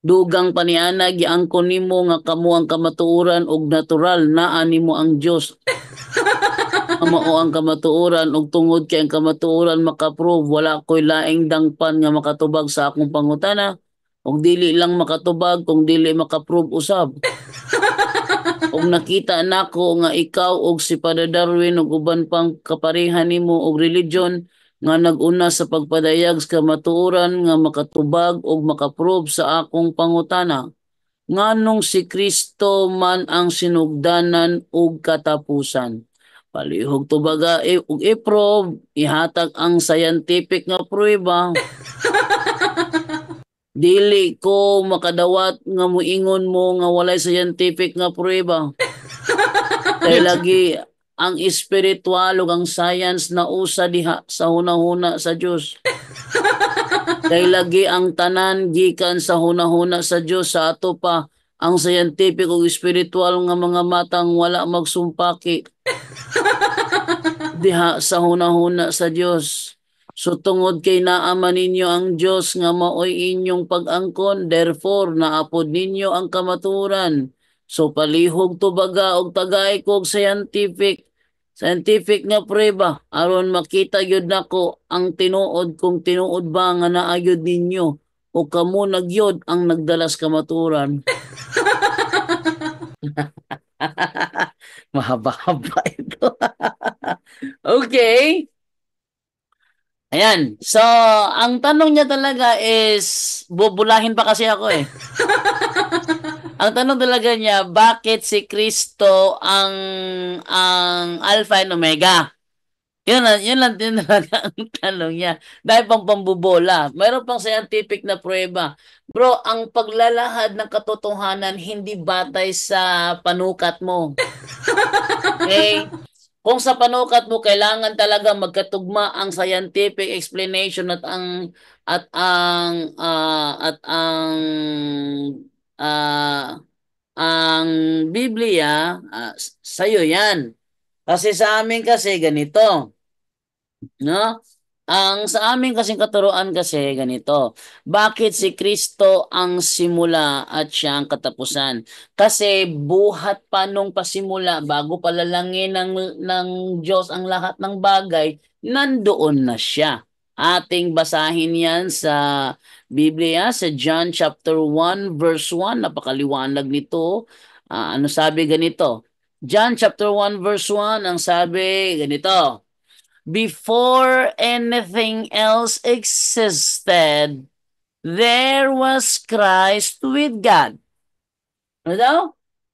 Dugang paniana giangkon nimo nga kamo ang kamatuoran og natural naa nimo ang Dios. Mao ang kamatuoran ug tungod kay ang kamatuoran makaprove wala koy laing dangpan nga makatubag sa akong pangutana ug dili lang makatubag kung dili makaprove usab. Ug nakita nako nga ikaw ug si Father Darwin ug uban pang kaparehan nimo og religion nga nag-una sa pagpadayag sa kamatuoran nga makatubag ug makaprove sa akong pangutana. Nganong si Kristo man ang sinugdanan ug katapusan. Palihog to baga ug i-prove ihatag ang scientific nga pruweba. Dili ko makadawat nga muingon mo nga walay scientific nga pruweba. Kay lagi ang espiritual ug ang science na usa diha sa hunahuna sa Dios. Kay lagi ang tanan gikan sa hunahuna sa Dios sa ato pa ang scientific ug espiritual nga mga matang wala magsumpaki diha sa hunahuna sa Dios. So tungod kay naaman ninyo ang Dios nga maoy inyong pag-angkon, therefore naapod ninyo ang kamaturan. So palihog to baga og tagay kog scientific nga prueba aron makita gyud nako ang tinuod kung tinuod ba nga naa gyud ninyo o kamo nagyod ang nagdalas kamaturan. Mahaba-haba ito. Okay. Ayan. So, ang tanong niya talaga is, bubulahin pa kasi ako eh. Ang tanong talaga niya, bakit si Kristo ang Alpha and Omega? Yun lang din talaga ang tanong niya. Dahil pang pambubola. Mayroon pang scientific na pruweba. Bro, ang paglalahad ng katotohanan hindi batay sa panukat mo. Okay? Kung sa panukat mo kailangan talaga magkatugma ang scientific explanation ah, ang Biblia sa'yo 'yan. Kasi sa amin kasi ganito, no? Ang sa amin kasing katuruan kasi ganito. Bakit si Kristo ang simula at siya ang katapusan? Kasi buhat pa nung pasimula bago palalangin ng Diyos ang lahat ng bagay, nandoon na siya. Ating basahin yan sa Biblia, sa John chapter 1 verse 1. Napakaliwanag nito. Ano sabi ganito? John chapter 1 verse 1, ang sabi ganito. before anything else existed, there was Christ with God. Ano daw?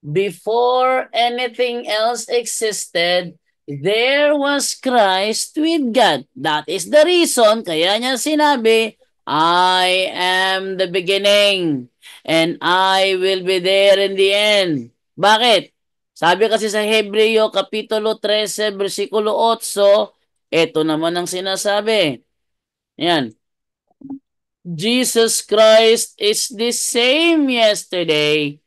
Before anything else existed, there was Christ with God. That is the reason, kaya niya sinabi, I am the beginning and I will be there in the end. Bakit? Sabi kasi sa Hebreo Kapitulo 13, versikulo 8, ito naman ang sinasabi. Yan. Jesus Christ is the same yesterday,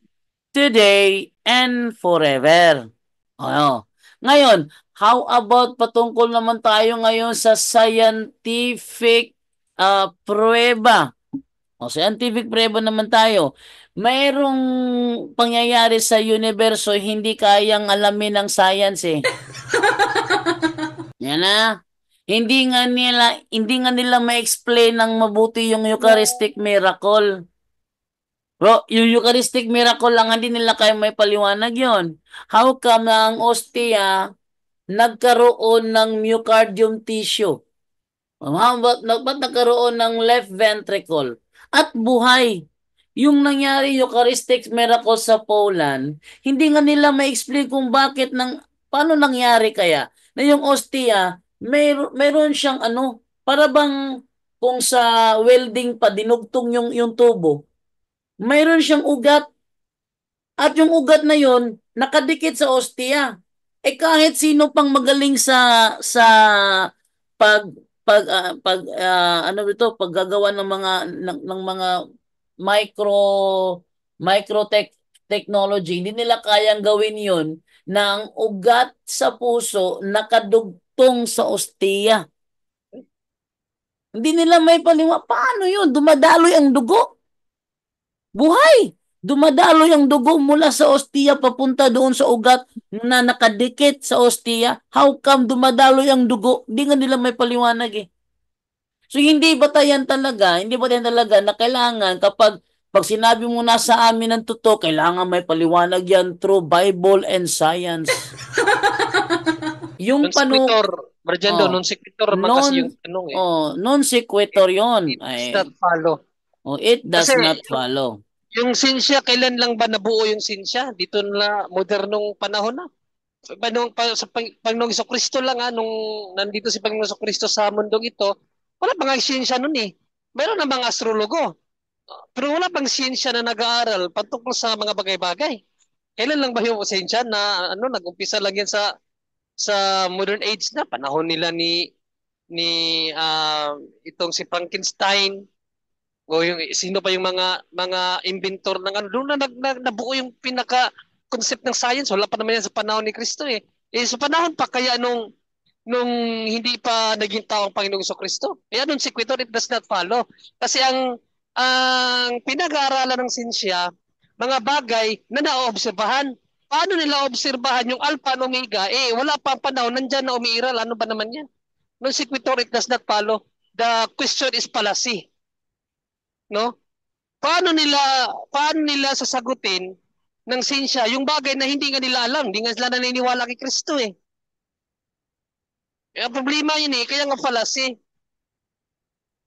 today, and forever. Ano? Ngayon, how about patungkol naman tayo ngayon sa scientific pruweba? O, scientific pruweba naman tayo. Mayroong pangyayari sa universo hindi kayang alamin ng science eh. Yan na. Hindi nga nila ma-explain ng mabuti yung Eucharistic miracle. Bro, yung Eucharistic miracle lang, hindi nila kaya may paliwanag yon. How come na ang ostia nagkaroon ng myocardium tissue? Ba't nagkaroon ng left ventricle? At buhay. Yung nangyari Eucharistic miracle sa Poland, hindi nga nila ma-explain kung bakit paano nangyari kaya na yung ostia, mayroon siyang para bang kung sa welding pa dinugtong yung tubo, mayroon siyang ugat. At yung ugat na yon nakadikit sa ostia. Kahit sino pang magaling sa pag paggagawa ng mga micro technology, hindi nila kayang gawin yon na ang ugat sa puso nakadugtong sa ostia. Hindi nila may paano yun? Dumadaloy ang dugo. Buhay! Dumadaloy ang dugo mula sa ostia papunta doon sa ugat na nakadikit sa ostia. How come dumadaloy ang dugo? Hindi nga nila may paliwanag eh. So hindi batayan talaga na kailangan pag sinabi mo na sa amin ng totoo, kailangan may paliwanag yan through Bible and science. Yung non sequitur man kasi yung tanong eh. Non sequitur yun. It does not follow. It does not follow. Yung sinsya, kailan lang ba nabuo yung sinsya? Dito na modernong panahon na. Sa Panginoong Jesucristo lang nung nandito si Panginoong Jesucristo sa mundong ito, wala pang siyensya nun eh. Mayroon na mga astrologo. Pero wala pang siyensya na nag-aaral patungkol sa mga bagay-bagay. Kailan lang ba yung siyensya na nag-umpisa lang yan sa modern age na panahon nila ni itong si Frankenstein o yung sino pa yung mga inventor ng doon na nabuo yung pinaka concept ng science. Wala pa naman yan sa panahon ni Kristo eh. Sa panahon pa kaya nung hindi pa naging tao ang Panginoong Jesucristo. Kaya nung sequitur, it does not follow. Kasi ang pinag-aaralan ng sinsya, mga bagay na naoobserbahan. Paano nila obserbahan yung alpha and omega? Wala pa ang panahon, nandyan na umiiral. Ano ba naman yan? Nung sequitur, it does not follow. The question is fallacy. No? Paano nila sasagutin ng sinsya yung bagay na hindi nga nila alam, hindi nga sila naniniwala kay Kristo eh. Ang problema yun eh, kaya nga fallacy.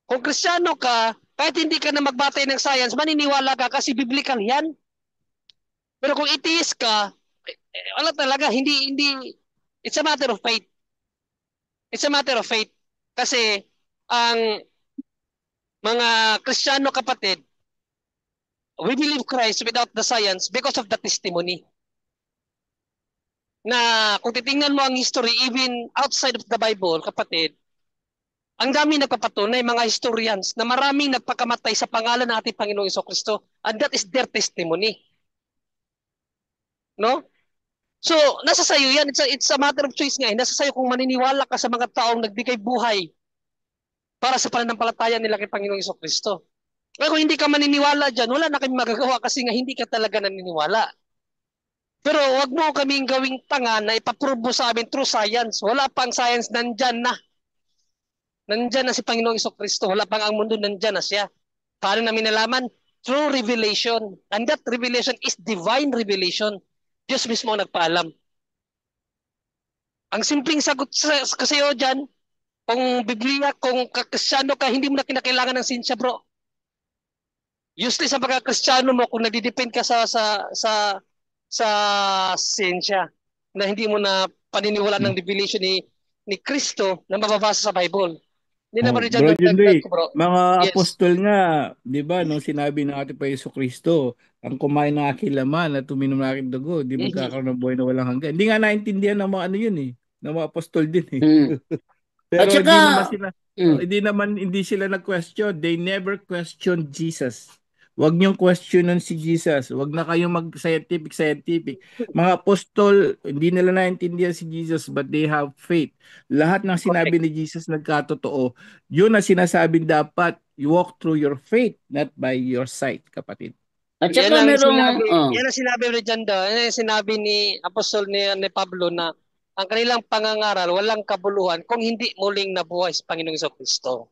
Kung Kristiyano ka, kahit hindi ka na magbatay ng science, maniniwala ka kasi biblical yan. Pero kung atheist ka, wala talaga, hindi, it's a matter of faith. It's a matter of faith. Kasi ang mga Kristiyano kapatid, we believe Christ without the science because of the testimony. Na kung titingnan mo ang history, even outside of the Bible, kapatid, ang dami nagpapatunay, mga historians, na maraming nagpakamatay sa pangalan ng ating Panginoong Jesucristo, and that is their testimony. No? So, nasa sayo yan. It's a matter of choice nga. Nasa sayo kung maniniwala ka sa mga taong nagbigay buhay para sa pananampalataya nila kay Panginoong Jesucristo. Pero kung hindi ka maniniwala dyan, wala na kami magagawa kasi nga hindi ka talaga naniniwala. Pero wag mo kaming gawing tanga na ipaprove mo sa amin through science. Wala pang science, nandyan na. Nandyan na si Panginoong Jesucristo. Wala pang ang mundo, nandyan na siya. Paano namin nalaman? Through revelation. And that revelation is divine revelation. Diyos mismo ang nagpaalam. Ang simpleng sagot kasi dyan, Kung Biblia, kung Kristyano ka, hindi mo na kinakailangan ng sinsya, bro. Useless ang pagka-Kristyano mo kung nagdidepend ka sa sinsya na hindi mo na paniniwalaan ng revelation ni Kristo na mababasa sa Bible. Hindi na Oh, ba rin Bro dyan yung dagdag Junday, ko, bro? mga Yes. apostol nga, 'di ba, nung sinabi ng ating Panginoon Kristo, ang kumain ng aking laman at tuminom ng aking dugo, di Mhm. magkakaroon ng buhay na walang hanggan. Hindi nga naintindihan ng mga ano yun eh, ng mga apostol din eh. Mm. At Pero saka, mm, hindi sila nag-question. They never questioned Jesus. Huwag niyong questionan si Jesus. Huwag na kayong mag-scientific. Mga apostol, hindi nila naintindihan si Jesus but they have faith. Lahat ng Correct. sinabi ni Jesus nagkatotoo. Yun ang sinasabi dapat. You walk through your faith, not by your sight, kapatid. at saka merong, Yan ang sinabi rin dyan daw. Yan ang sinabi ni Apostol ni Pablo na ang kanilang pangangaral walang kabuluhan kung hindi muling nabuhay si Panginoong Kristo.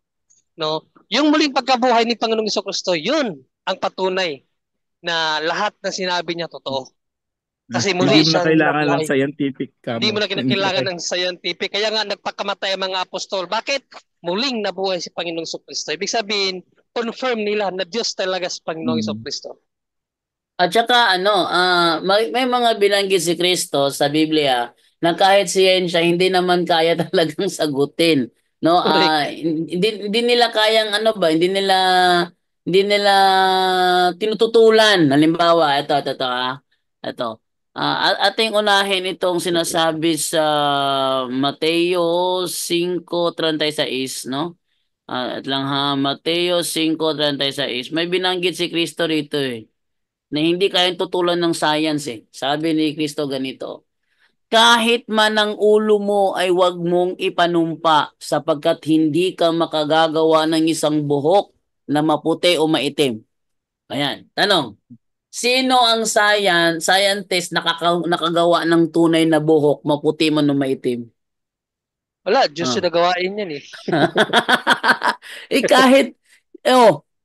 No? Yung muling pagkabuhay ni Panginoong Kristo, yun ang patunay na lahat ng sinabi niya totoo. Kasi Hindi muli mo na siyang kailangan ng nabuhay. scientific Hindi mo kamo. na kinakailangan ng scientific. Kaya nga nagpakamatay ang mga apostol. Bakit? Muling nabuhay si Panginoong Kristo. Ibig sabihin, confirm nila na Diyos talaga si Panginoong Mm. Kristo. At saka may mga binanggit si Kristo sa Biblia na kahit siyensya hindi naman kaya talagang sagutin, no? Correct. Hindi nila kayang ano ba, hindi nila tinututulan. Halimbawa, ito. Ating unahin itong sinasabi sa Mateo 5:36, no? At lang ha, Mateo 5:36. May binanggit si Kristo rito eh na hindi kayang tutulan ng science eh. Sabi ni Kristo ganito, kahit man ang ulo mo ay wag mong ipanumpa sapagkat hindi ka makagagawa ng isang buhok na maputi o maitim. Ayan, tanong, sino ang scientist nakagawa ng tunay na buhok, maputi man o maitim? Wala, Diyos Ah. yung nagawain yan eh. Kahit,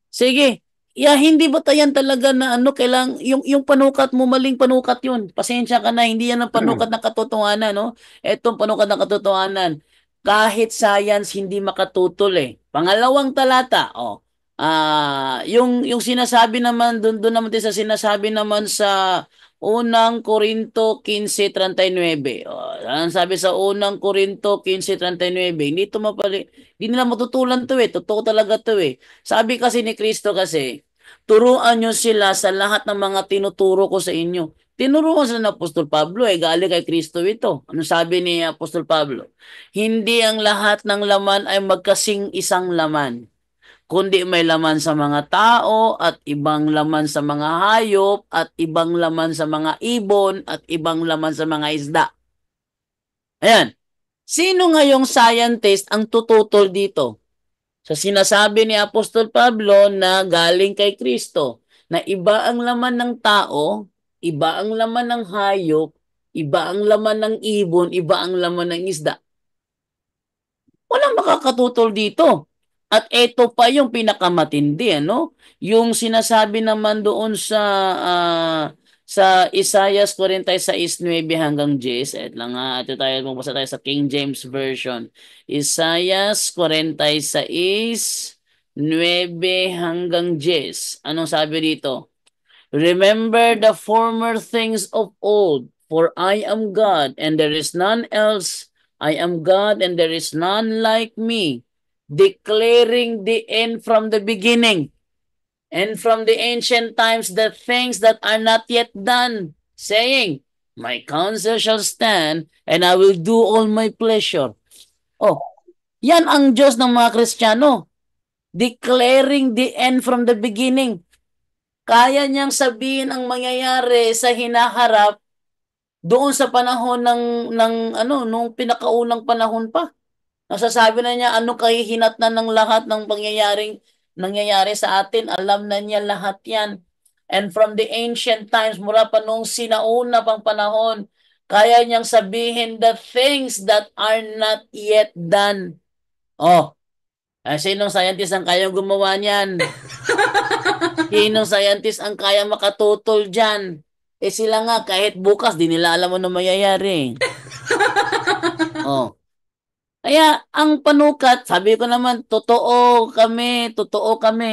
sige, hindi ba tayan talaga na kailang, yung panukat mo, maling panukat yun. Pasensya ka na, hindi yan ang panukat ng katotohanan, no? Etong panukat ng katotohanan. Kahit science, hindi makatutol eh. Pangalawang talata, yung sinasabi naman, doon naman din sa sinasabi naman sa Unang Korinto 15:39. Ang sabi sa Unang Korinto 15:39, hindi nila matutulan to eh. Totoo talaga to eh. Sabi kasi ni Kristo kasi, turuan nyo sila sa lahat ng mga tinuturo ko sa inyo. Tinuruan sila ng Apostol Pablo eh. Galing kay Kristo ito. Ano sabi ni Apostol Pablo? Hindi ang lahat ng laman ay magkasing isang laman, kundi may laman sa mga tao at ibang laman sa mga hayop at ibang laman sa mga ibon at ibang laman sa mga isda. Ayan. Sino ngayong scientist ang tututol dito? Sa sinasabi ni Apostol Pablo na galing kay Kristo, na iba ang laman ng tao, iba ang laman ng hayop, iba ang laman ng ibon, iba ang laman ng isda. Walang makakatutol dito. At ito pa yung pinakamatindi, ano? Yung sinasabi naman doon sa Isaiah 46:9 hanggang 10. Ito tayo, magbasa tayo sa King James Version. Isaiah 46:9 hanggang 10. Anong sabi dito? Remember the former things of old, for I am God, and there is none else. I am God, and there is none like me, declaring the end from the beginning, and from the ancient times the things that are not yet done, saying, my counsel shall stand, and I will do all my pleasure. Yan ang Diyos ng mga Kristiyano. Declaring the end from the beginning. Kaya niyang sabihin ang mangyayari sa hinaharap doon sa panahon nung pinakaunang panahon pa. Nasasabi na niya ano kahihinatnan ng lahat ng nangyayari sa atin. Alam na niya lahat yan. And from the ancient times, mula pa nung sinauna pang panahon, kaya niyang sabihin the things that are not yet done. Sinong scientist ang kayang gumawa niyan? Sinong scientist ang kaya makatutol dyan? Sila nga, kahit bukas, di nila alam ano mangyayari. Kaya ang panukat, sabi ko naman, totoo kami.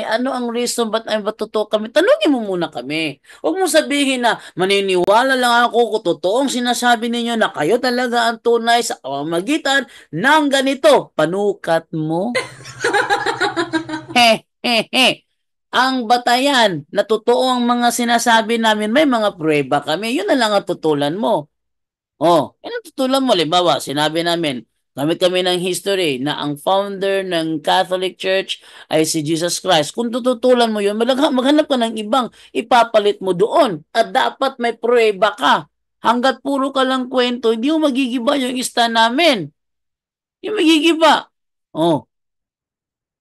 Ano ang reason ba't totoo kami? Tanungin mo muna kami. Huwag mo sabihin na maniniwala lang ako kung totoong sinasabi ninyo na kayo talaga ang tunay sa pamamagitan ng ganito. Panukat mo? He. Ang batayan na totoo ang mga sinasabi namin, may mga pruweba kami. Yun na lang ang tutulan mo. Yan ang tutulan mo. Halimbawa, sinabi namin, gamit kami ng history na ang founder ng Catholic Church ay si Jesus Christ. Kung tututulan mo yun, maghanap ka ng ibang ipapalit mo doon. At dapat may pruweba ka. Hanggat puro ka lang kwento, hindi mo magigiba yung stand namin. Yung magigiba.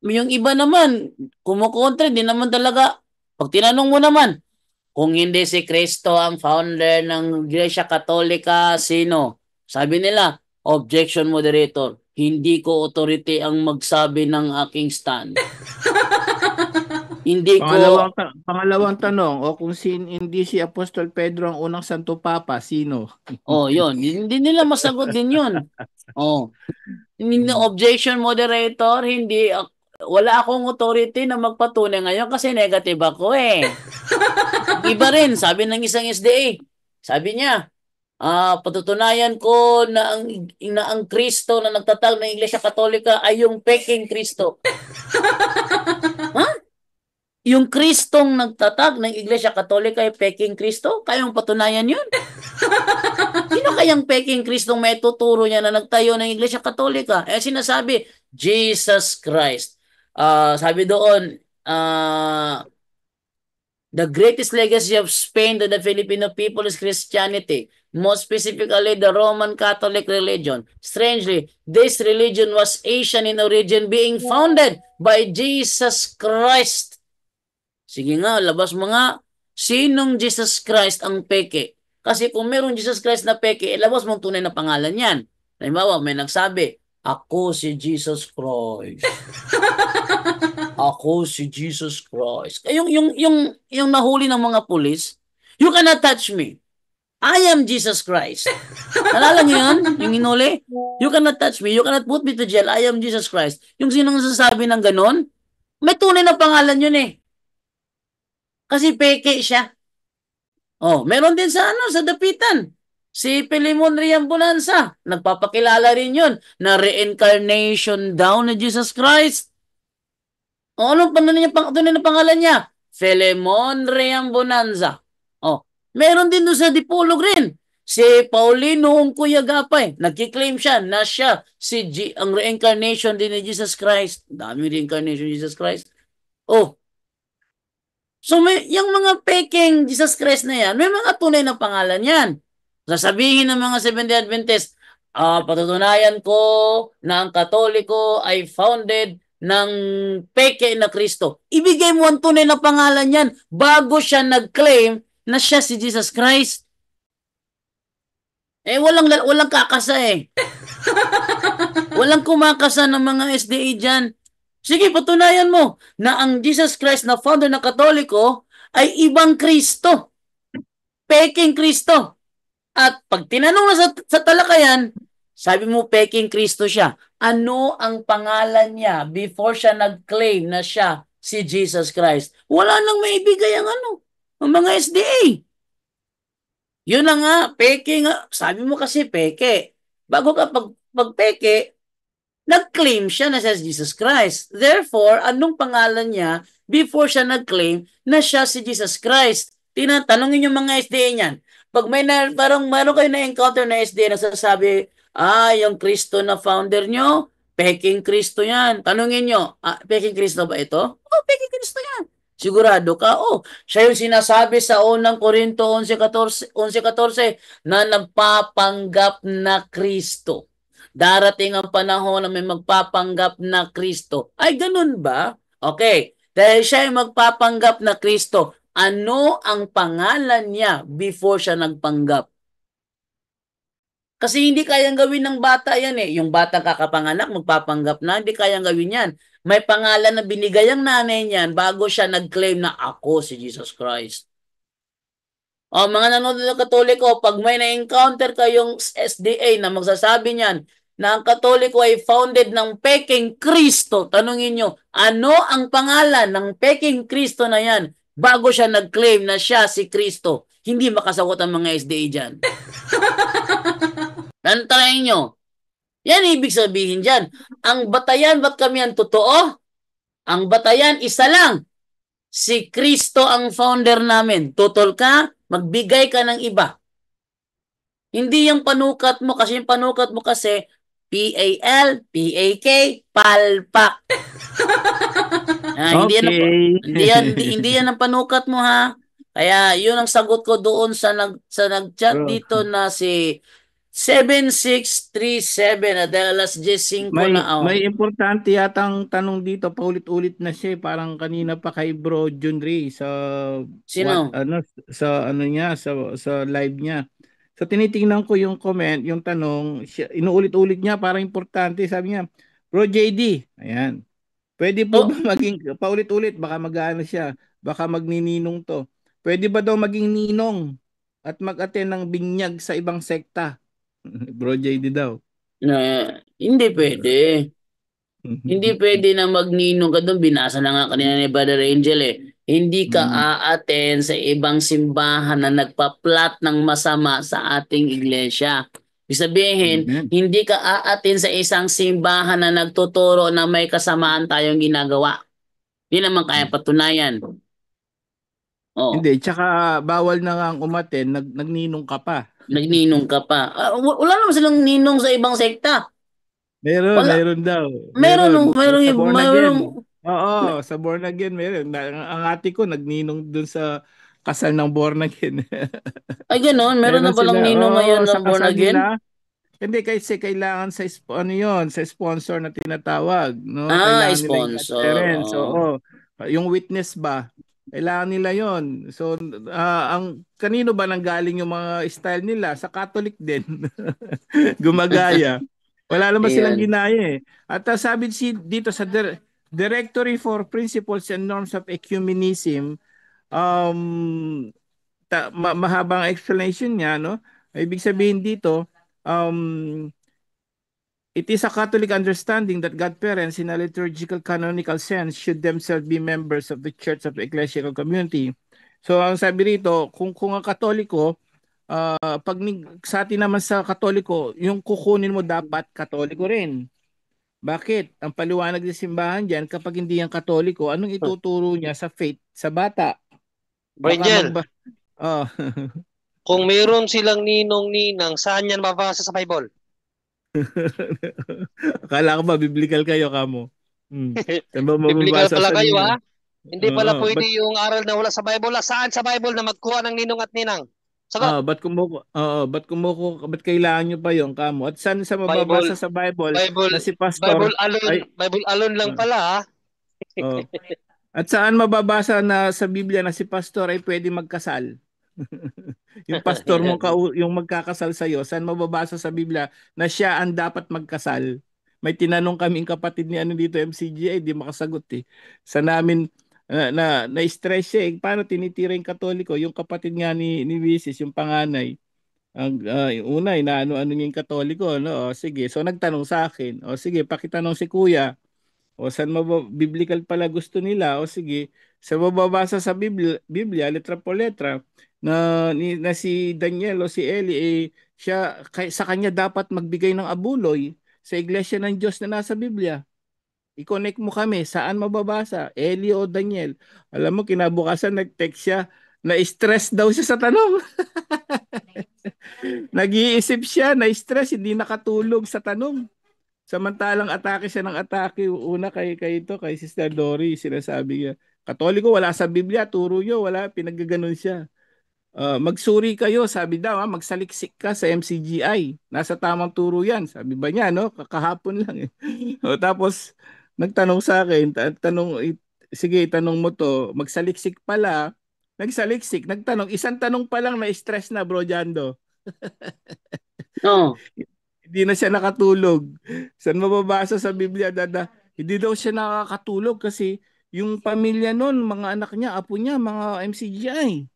Yung iba naman, kumukontra, hindi naman talaga. Pag tinanong mo naman, kung hindi si Kristo ang founder ng Iglesia Katolika, sino? Sabi nila, objection moderator, hindi ko authority ang magsabi ng aking stand. Hindi ko... Pangalawang tanong, kung hindi si Apostol Pedro ang unang Santo Papa, sino? Yun. Hindi nila masagot din yun. Objection moderator, hindi... Wala akong authority na magpatunay ngayon kasi negative ako eh. Iba rin, sabi ng isang SDA. Sabi niya, patutunayan ko na ang Kristo na nagtatag ng Iglesia Katolika ay yung peking Kristo. Ha? Yung Kristong nagtatag ng Iglesia Katolika ay peking Kristo? Kayong patunayan yun? Sino kayang peking Kristong may tuturo niya na nagtayo ng Iglesia Katolika? Sinasabi, Jesus Christ. Sabi doon, the greatest legacy of Spain to the Filipino people is Christianity, most specifically the Roman Catholic religion. Strangely, this religion was Asian in origin, being founded by Jesus Christ. Sige nga, labas mo nga, sinong Jesus Christ ang peke? Kasi kung merong Jesus Christ na peke, labas mong tunay na pangalan yan. Halimbawa, may nagsabi, ako si Jesus Christ. Ako si Jesus Christ. Yung nahuli ng mga pulis, you cannot touch me. I am Jesus Christ. Nalala niyo yun? Yung inuli? You cannot touch me. You cannot put me to jail. I am Jesus Christ. Yung sinong sasabi ng ganon, may tunay na pangalan yun eh. Kasi peke siya. Meron din sa dapitan. Si Pilimon Riambonanza, nagpapakilala rin yun na reincarnation daw ni Jesus Christ. Anong tunay na pangalan niya? Filemon Riambonanza. Meron din doon sa Dipolog rin. Si Paulino Ungkuyagapay, nagkiklaim siya na siya ang reincarnation din ni Jesus Christ. Dami reincarnation ni Jesus Christ. So yung mga peking Jesus Christ na yan, may mga tunay na pangalan yan. Sasabihin ng mga Seventh-day Adventist, patutunayan ko na ang Katoliko ay founded ng peke na Kristo. Ibigay mo ang tunay na pangalan yan bago siya nag-claim na siya si Jesus Christ. Walang kakasa eh. Walang kumakasa ng mga SDA dyan. Sige, patunayan mo na ang Jesus Christ na founder ng Katoliko ay ibang Kristo. Peking Kristo. At pag tinanong na sa talakayan, sabi mo peking Kristo siya. Ano ang pangalan niya before siya nag-claim na siya si Jesus Christ? Wala nang maibigay ang mga SDA. Yun na nga, peke nga. Sabi mo kasi peke. Bago ka pag peke, nag-claim siya na siya si Jesus Christ. Therefore, anong pangalan niya before siya nag-claim na siya si Jesus Christ? Tinatanongin yung mga SDA niyan. Pag parang meron kayo na-encounter na SDA na sasabi, yung Kristo na founder nyo, peking Kristo yan. Tanungin nyo, peking Kristo ba ito? Peking Kristo yan. Sigurado ka? Siya yung sinasabi sa unang Korinto 11:14 na nagpapanggap na Kristo. Darating ang panahon na may magpapanggap na Kristo. Ay, ganun ba? Okay. Dahil siya ay magpapanggap na Kristo, ano ang pangalan niya before siya nagpanggap? Kasi hindi kayang gawin ng bata yan eh. Yung bata kakapanganak, magpapanggap na, hindi kayang gawin yan. May pangalan na binigay ang nanay niyan bago siya nag-claim na ako si Jesus Christ. Mga nanonood ng Katoliko, pag may na-encounter kayong SDA na magsasabi niyan na ang Katoliko ay founded ng peking Kristo. Tanungin nyo, ano ang pangalan ng peking Kristo na yan bago siya nag-claim na siya si Kristo? Hindi makasagot ang mga SDA dyan. Tantayin nyo. Yan ibig sabihin dyan. Ang batayan, ba't kami ang totoo? Ang batayan, isa lang. Si Kristo ang founder namin. Tutol ka, magbigay ka ng iba. Hindi yung panukat mo, kasi yung panukat mo kasi PAL, PAK, palpak. Hindi yan Okay. hindi yan ang panukat mo, ha. Kaya yun ang sagot ko doon sa nag-chat Bro, dito na si 7637 at alas 10:05 na. may importante yatang tanong dito, paulit-ulit na siya, parang kanina pa kay Bro John Ray sa Sino? sa ano niya sa live niya. So tinitingnan ko yung comment, yung tanong, inuulit-ulit niya, parang importante, sabi niya, Bro JD, ayan. Pwede po Oh, ba maging paulit-ulit, baka mag-ano siya, baka magnininong to. Pwede ba daw maging ninong at mag-attend ng binyag sa ibang sekta? Bro JD daw. hindi pwede. Hindi pwede na magninong ka doon. Binasa na nga kanina ni Brother Angel eh. Hindi ka Mm. aaten sa ibang simbahan na nagpa-plot ng masama sa ating iglesia. Ibig sabihin, Amen. hindi ka aaten sa isang simbahan na nagtuturo na may kasamaan tayong ginagawa. Hindi naman kaya patunayan. Oh, Hindi, tsaka bawal na nga ang umaten, nagninong ka pa. nagninong ka pa. Wala naman silang ninong sa ibang sekta. Meron, Wala. meron daw. Meron, Meron. Sa born meron. again. Oo, sa born again meron. Ang ate ko nagninong dun sa kasal ng born again. Ay, gano'n. Meron Meron na palang sila. ninong ngayon Oo, ng sa born kasal again. nila. Hindi kasi kailangan sa ano yon, sa sponsor na tinatawag, no? Ah, Kailangan nila yung sponsor. adherence. Oo. Oo. Yung witness ba? Kailangan nila yon. So, ang kanino ba nanggaling yung mga style nila? Sa Catholic din. Gumagaya. Wala naman silang Ayun. ginaya eh. At sabi dito sa Directory for Principles and Norms of Ecumenism, um, mahabang explanation niya, no? Ibig sabihin dito, it is a Catholic understanding that godparents in a liturgical canonical sense should themselves be members of the Church of the Ecclesiastical Community. So ang sabi rito, kung ang Katoliko, sa atin naman sa Katoliko, yung kukunin mo dapat Katoliko rin. Bakit? Ang paliwanag ng simbahan diyan, kapag hindi yan Katoliko, anong ituturo niya sa faith sa bata? Bro Baka Angel, magba oh. kung meron silang ninong-ninang, saan yan mabasa sa Bible? Akala ko ba biblical kayo kamo? Saan ba Biblical mababasa pala sa kayo, ninyo? ha? Hindi pala pwede Ba't yung aral na wala sa Bible. Saan sa Bible na magkuha ng ninong at ninang? Sagot. ba't kailangan nyo pa yung kamo? At saan sa Bible, mababasa sa Bible Bible, na si Bible pastor alone, ay Bible alone lang uh, pala, ha? oh. At saan mababasa na sa Biblia na si pastor ay pwede magkasal? Yung pastor mong yung magkakasal sa iyo, saan mababasa sa Biblia na siya ang dapat magkasal? May tinanong kaming kapatid ni ano dito MCGA, di makasagot eh. Sa namin na-stress siya eh. Paano tinitira yung Katoliko? Yung kapatid nga ni Mrs., yung panganay. Yung una, inaano-ano niya yung Katoliko. No? O, sige. So nagtanong sa akin. O sige, pakitanong si Kuya. O saan biblical pala gusto nila? O sige, sa mababasa sa Biblia, letra po letra, na si Daniel o si Eli, sa kanya dapat magbigay ng abuloy sa iglesia ng Diyos na nasa Biblia. I-connect mo kami, saan mababasa? Eli o Daniel? Alam mo, kinabukasan nag-text siya, na-stress daw siya sa tanong. Nag-iisip siya, na-stress, hindi nakatulog sa tanong. Samantalang atake siya ng atake. Una kay Sister Dory, sinasabi niya, Katoliko, wala sa Biblia, turo nyo, wala, pinaggaganon siya. Magsuri kayo, sabi daw, magsaliksik ka sa MCGI. Nasa tamang turo yan. Sabi ba niya, no? Kahapon lang eh. Tapos, nagtanong sa akin, sige, tanong mo to, magsaliksik pala, nagsaliksik, nagtanong, isang tanong pa lang na stress na, Bro Jando. No. Hindi na siya nakatulog. Saan mababasa sa Biblia, Dada? Hindi daw siya nakakatulog kasi yung pamilya nun, mga anak niya, apo niya, mga MCGI.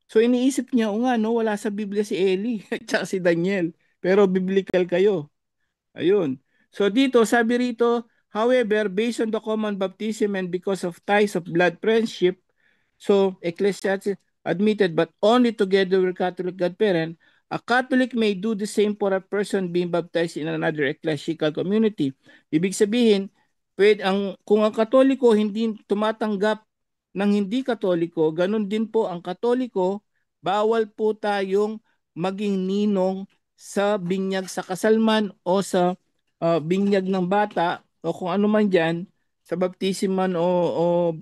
So iniisip niya, o nga, no, wala sa Biblia si Eli at si Daniel. Pero biblical kayo. Ayun. So dito, sabi rito, however, based on the common baptism and because of ties of blood friendship, so Ecclesiastes admitted, but only together with Catholic godparent, a Catholic may do the same for a person being baptized in another ecclesiastical community. Ibig sabihin, kung ang Katoliko hindi tumatanggap ng hindi Katoliko, ganun din po ang Katoliko, bawal po tayong maging ninong sa binyag sa kasalman o sa binyag ng bata o kung ano man dyan, sa baptisiman o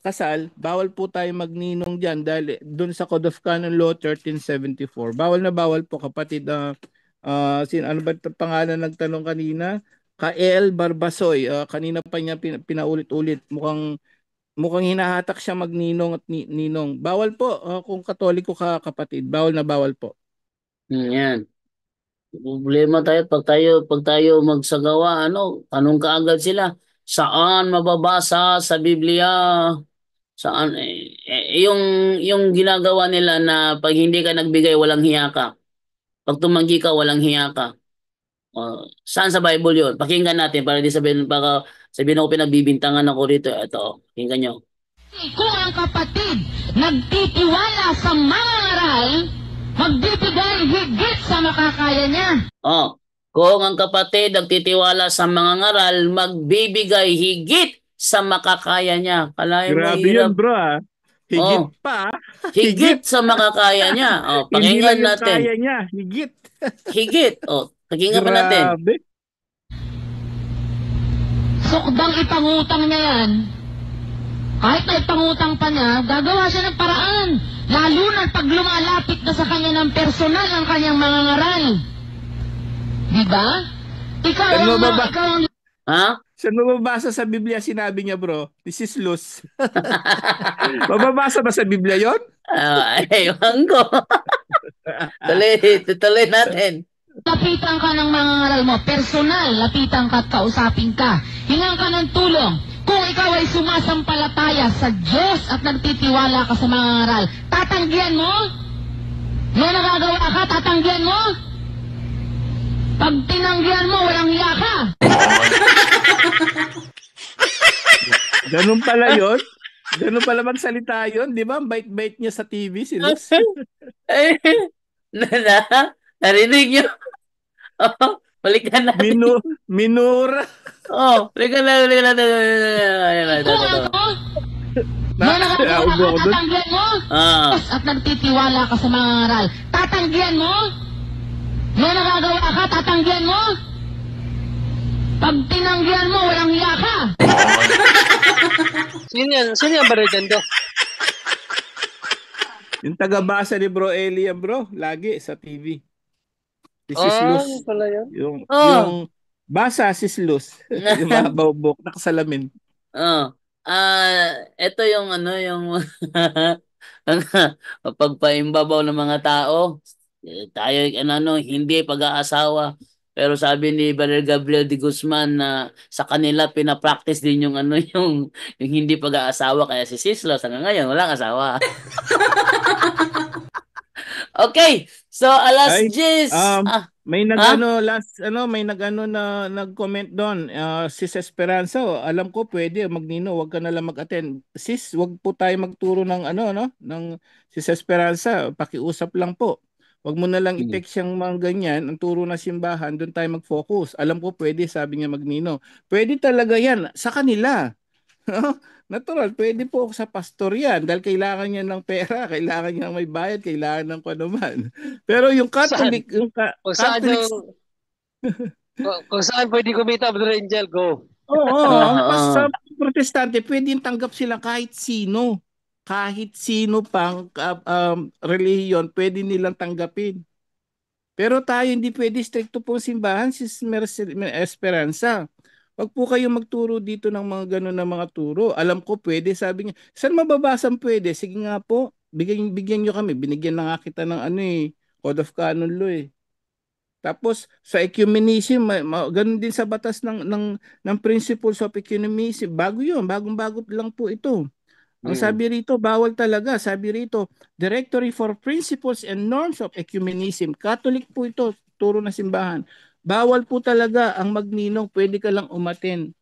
kasal, bawal po tayo magninong dyan dahil doon sa Code of Canon Law 1374. Bawal na bawal po kapatid. Ano ba pangalan nagtanong kanina? Kael Barbasoy. Kanina pa niya pinaulit-ulit. Mukhang hinahatak siya magninong at ninong. Bawal po kung Katoliko ka kapatid. Bawal na bawal po. Yan. Problema tayo pag tayo magsagawa, tanong kaagad sila, saan mababasa sa Biblia? Saan yung ginagawa nila na pag hindi ka nagbigay walang hiya ka. Pag tumanggi ka walang hiya ka. Saan sa Bible 'yon? Pakinggan natin para di sabihin baka sabihin ako pinagbibintangan ako rito. Ito, pakinggan nyo. Kung ang kapatid nagtitiwala sa mga aral, magbibigay higit sa makakaya niya. Kung ang kapatid nagtitiwala sa mga ngaral, magbibigay higit sa makakaya niya. Kalahin Grabe mahirap. yun bro Higit pa. Higit sa makakaya niya. Pakinggan Hindi lang natin. kaya niya. Higit. Higit. Pakinggan pa natin. Grabe. Sukdang ipangutang niya yan. Kahit na ipangutang pa niya, gagawa siya ng paraan. Lalo na pag lumalapit na sa kanya ng personal ang kanyang mga ngaral. Diba? Ikaw ang... Ha? Saan mababasa sa Biblia sinabi niya bro? This is loose. Mababasa ba sa Biblia yon? Ewan ko. Tuloy natin. Lapitan ka ng mga ngaral mo, personal, lapitan ka at kausapin ka. Hingang ka ng tulong. Kung ikaw ay sumasampalataya sa Diyos at nagtitiwala ka sa mga ngaral, tatanggihan mo? May nagagawa ka, tatanggihan mo? Pag tinanggihan mo, walang hiya ka. Ganun pala yun? Ganun pala magsalita yun? Di ba? Bait-bait niya sa TV si Luz. Narinig niyo? Balikan natin. Minura. Balikan natin. Kung ako, may nagagawa ka, tatanggihan mo? At nagtitiwala ka sa mga ngaral, tatanggihan mo? May nagagawa ka, tatanggihan mo? Pag tinanggihan mo, walang hiya ka. Sino yan ba dyan do? Yung taga-basa ni Bro Eli bro. Lagi sa TV. This is Luz. Pala yan. Yung basa sis Luz. Yung mga bawbok. Nakasalamin. Ito yung yung pagpaimbabaw ng mga tao. Tayo hindi pag-aasawa. Pero sabi ni Brother Gabriel de Guzman na sa kanila pinapractice din yung yung hindi pag-aasawa kaya si Sislos hanggang ngayon walang asawa. Okay. So alas 10. May nag-comment doon. Sis Esperanza, alam ko pwede magnino, wag ka na lang mag-attend. Sis, wag po tayo magturo ng ng Sis Esperanza, pakiusap lang po. Wag mo na lang i-text yung mga ganyan, ang turo na simbahan, doon tayo mag-focus. Alam ko pwede, sabi niya magnino. Pwede talaga yan sa kanila. Natural, pwede po sa pastor yan dahil kailangan niya ng pera, kailangan niya may bayad, kailangan ng kunuman. Pero yung Catholic, kung saan pwede kumita, Brother Angel, go. Sa protestante, pwede tanggap sila kahit sino. Kahit sino pang relihiyon, pwede nilang tanggapin. Pero tayo hindi pwede stricto po simbahan, Sis Esperanza. Wag po kayo magturo dito ng mga ganun na mga turo. Alam ko pwede, sabi niya. Saan mababasang pwede? Sige nga po, bigyan niyo kami. Binigyan na nga kita ng Code of Canon Law eh. Tapos sa ecumenism, ganun din sa batas ng Principles of Ecumenism. Bago 'yun, bagong-bago lang po ito. Ang sabi rito, bawal talaga. Sabi rito, Directory for Principles and Norms of Ecumenism. Catholic po ito, turo na simbahan. Bawal po talaga ang magninong, pwede ka lang umaten.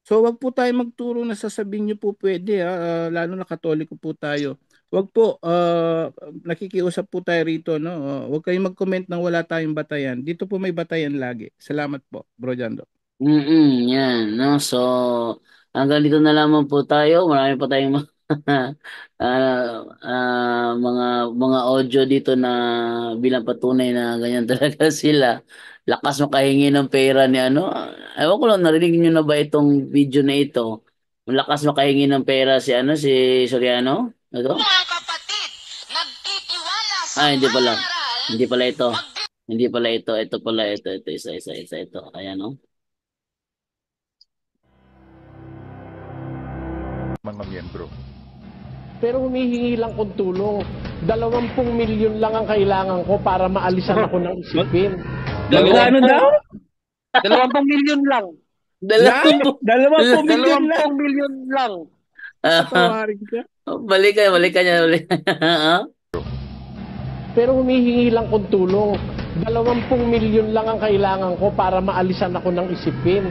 So wag po tayo magturo na sasabihin niyo po pwede, lalo na Katoliko po tayo. Wag po, nakikiusap po tayo rito, no? Wag kayong mag-comment nang wala tayong batayan. Dito po may batayan lagi. Salamat po, Bro Jando. Yan, no? So, hanggang dito na lamang po tayo. Marami pa tayong mga audio dito na bilang patunay na ganyan talaga sila. Lakas makahingi ng pera ni ano. Ewan ko lang, narinig niyo na ba itong video na ito? Lakas makahingi ng pera si ano, si Soriano? Ito? Mga kapatid, nagtitiwala sa Hindi pala. mangaral, Hindi pala ito. Hindi pala ito. Ito pala ito. Ito, isa, ito. Ayan, no? Mga miyembro. Pero humihingi lang kong tulong. 20 milyon lang ang kailangan ko para maalisan ako ng isipin. Ano daw? 20 milyon lang. Dalawang 20 milyon lang. Tawarin ka. Balik ka niya. Pero humihingi lang kong tulong. 20 milyon lang ang kailangan ko para maalisan ako ng isipin.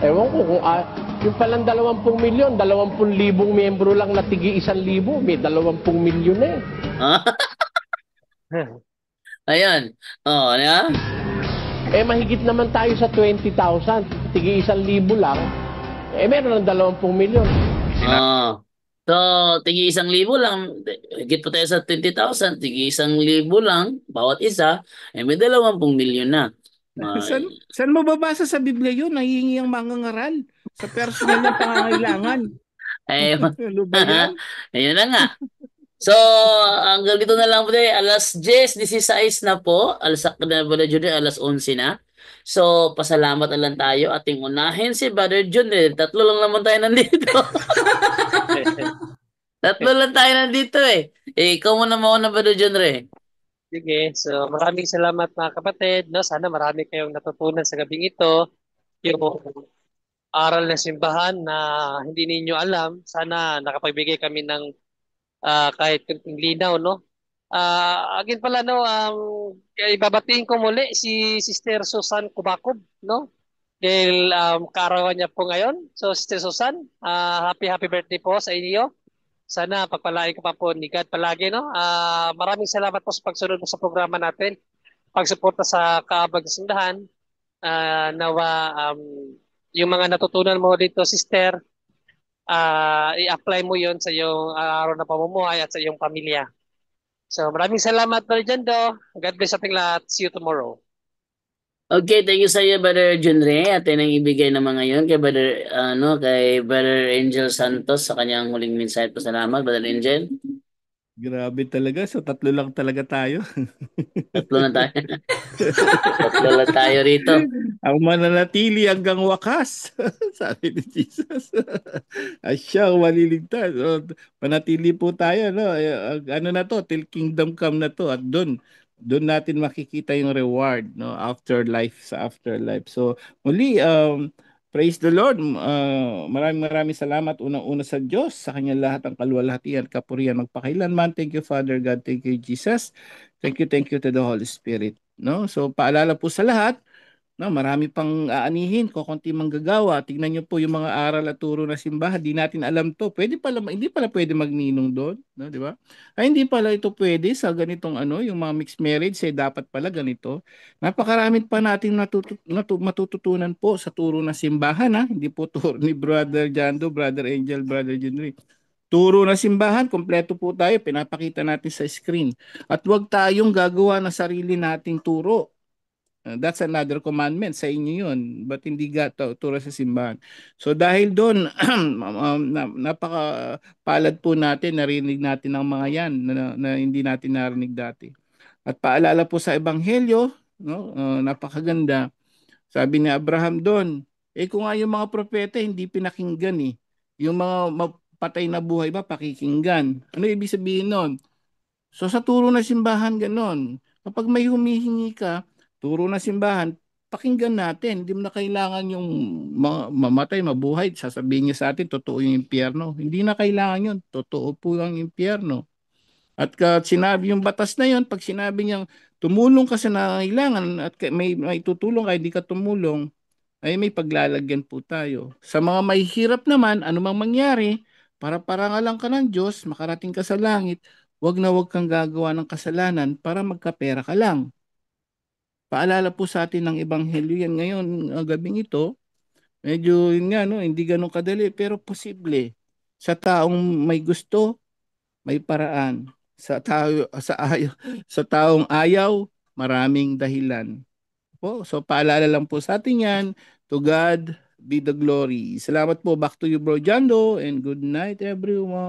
Ewan ko kung yung palang 20 milyon, 20,000 miyembro lang na tigi 1,000, may 20 milyon eh. Ayan. Ano? Eh mahigit naman tayo sa 20,000, tigi 1,000 lang. Eh meron ng 20 milyon. So, tigi 1,000 lang. Higit pa tayo sa 20,000. Tigi 1,000 lang. Bawat isa. May 20 milyon na. Saan mo babasa sa Biblia yun? Nahihingi ang mangangaral sa personal na pangangailangan. Ano ba yan? Ayun na nga. So, hanggang dito na lang po tayo. Alas 10:16 na po. Alasak na ba na Jun? Alas 11 na. So, pasalamat na lang tayo. Ating unahin si Brother Jun. Tatlo lang naman tayo nandito. Tatlo lang tayo nandito eh. Ikaw muna mauna, Brother Jun, Sige, so maraming salamat mga kapatid. No? Sana marami kayong natutunan sa gabing ito. Yung aral ng simbahan na hindi ninyo alam. Sana nakapagbigay kami ng kahit kunting linaw, no? Again pala, no, ibabatiin ko muli si Sister Susan Kubakob, no? Dahil kaarawan niya po ngayon. So, Sister Susan, happy birthday po sa inyo. Sana pagpalain ka pa po ni God palagi, no? Maraming salamat po sa pagsunod mo sa programa natin. Pagsuporta sa Kaabag na Simbahan. Nawa yung mga natutunan mo dito, sister, i-apply mo yon sa iyong araw na pamumuhay at sa iyong pamilya. So maraming salamat, Brother Jando. God bless ating lahat. See you tomorrow. Okay, thank you sa iyo, Brother Junre. At yun ang ibigay naman ngayon kay Brother Angel Santos sa kanyang huling mensahe. Pasalamat, Brother Angel. Grabe talaga. So, tatlo lang talaga tayo. Tatlo na tayo. Tatlo lang tayo rito. Ang mananatili hanggang wakas. Sabi ni Jesus. Siya ang maliligtas. So, manatili po tayo. No? Ano na to? Till kingdom come na to. At doon natin makikita yung reward, no, sa afterlife. So muli, praise the Lord. Maraming salamat unang-una sa Diyos, sa kanyang lahat ang kaluwalhatian, kapurihan magpakailanman. Thank you, Father God. Thank you, Jesus. Thank you to the Holy Spirit, no? So paalala po sa lahat, no, marami pang aanihin, kukunti manggagawa. Tingnan niyo po yung mga aral at turo na simbahan. Di natin alam to. Hindi pala pwede magninong doon, no, di ba? Ay hindi pala ito pwede sa ganitong yung mga mixed marriage, dapat pala ganito. Napakaraming pa nating matututunan po sa turo na simbahan, ha. Hindi po turo ni Brother Jando, Brother Angel, Brother Junry. Turo na simbahan, kompleto po tayo, pinapakita natin sa screen. At huwag tayong gagawa ng sarili nating turo. That's another commandment sa inyo yun, but hindi turo sa simbahan. So dahil doon, napakapalad po natin, narinig natin ang mga yan na hindi natin narinig dati. At paalala po sa Ebanghelyo, no, napakaganda. Sabi ni Abraham doon, kung nga yung mga propeta hindi pinakinggan yung mga patay na buhay ba pakikinggan? Ano ibig sabihin nun? So sa turo na simbahan ganon, kapag may humihingi ka, turo na simbahan, pakinggan natin. Hindi mo na kailangan yung mamatay, mabuhay. Sasabihin niya sa atin, totoo yung impyerno. Hindi na kailangan yun. Totoo po ang impyerno. At sinabi yung batas na yun, pag sinabi niyang tumulong ka sa nangangailangan at may tutulong ka, hindi ka tumulong, ay may paglalagyan po tayo. Sa mga mahihirap naman, anumang mangyari, para parangalan ka ng Diyos, makarating ka sa langit, wag kang gagawa ng kasalanan para magkapera ka lang. Paalala po sa atin ng Ebanghelyo yan ngayon, gabing ito, medyo yun nga, no, hindi ganun kadali, pero posible. Sa taong may gusto, may paraan. Sa taong ayaw, maraming dahilan. So paalala lang po sa atin yan. To God be the glory. Salamat po. Back to you, Bro Jando, and good night, everyone.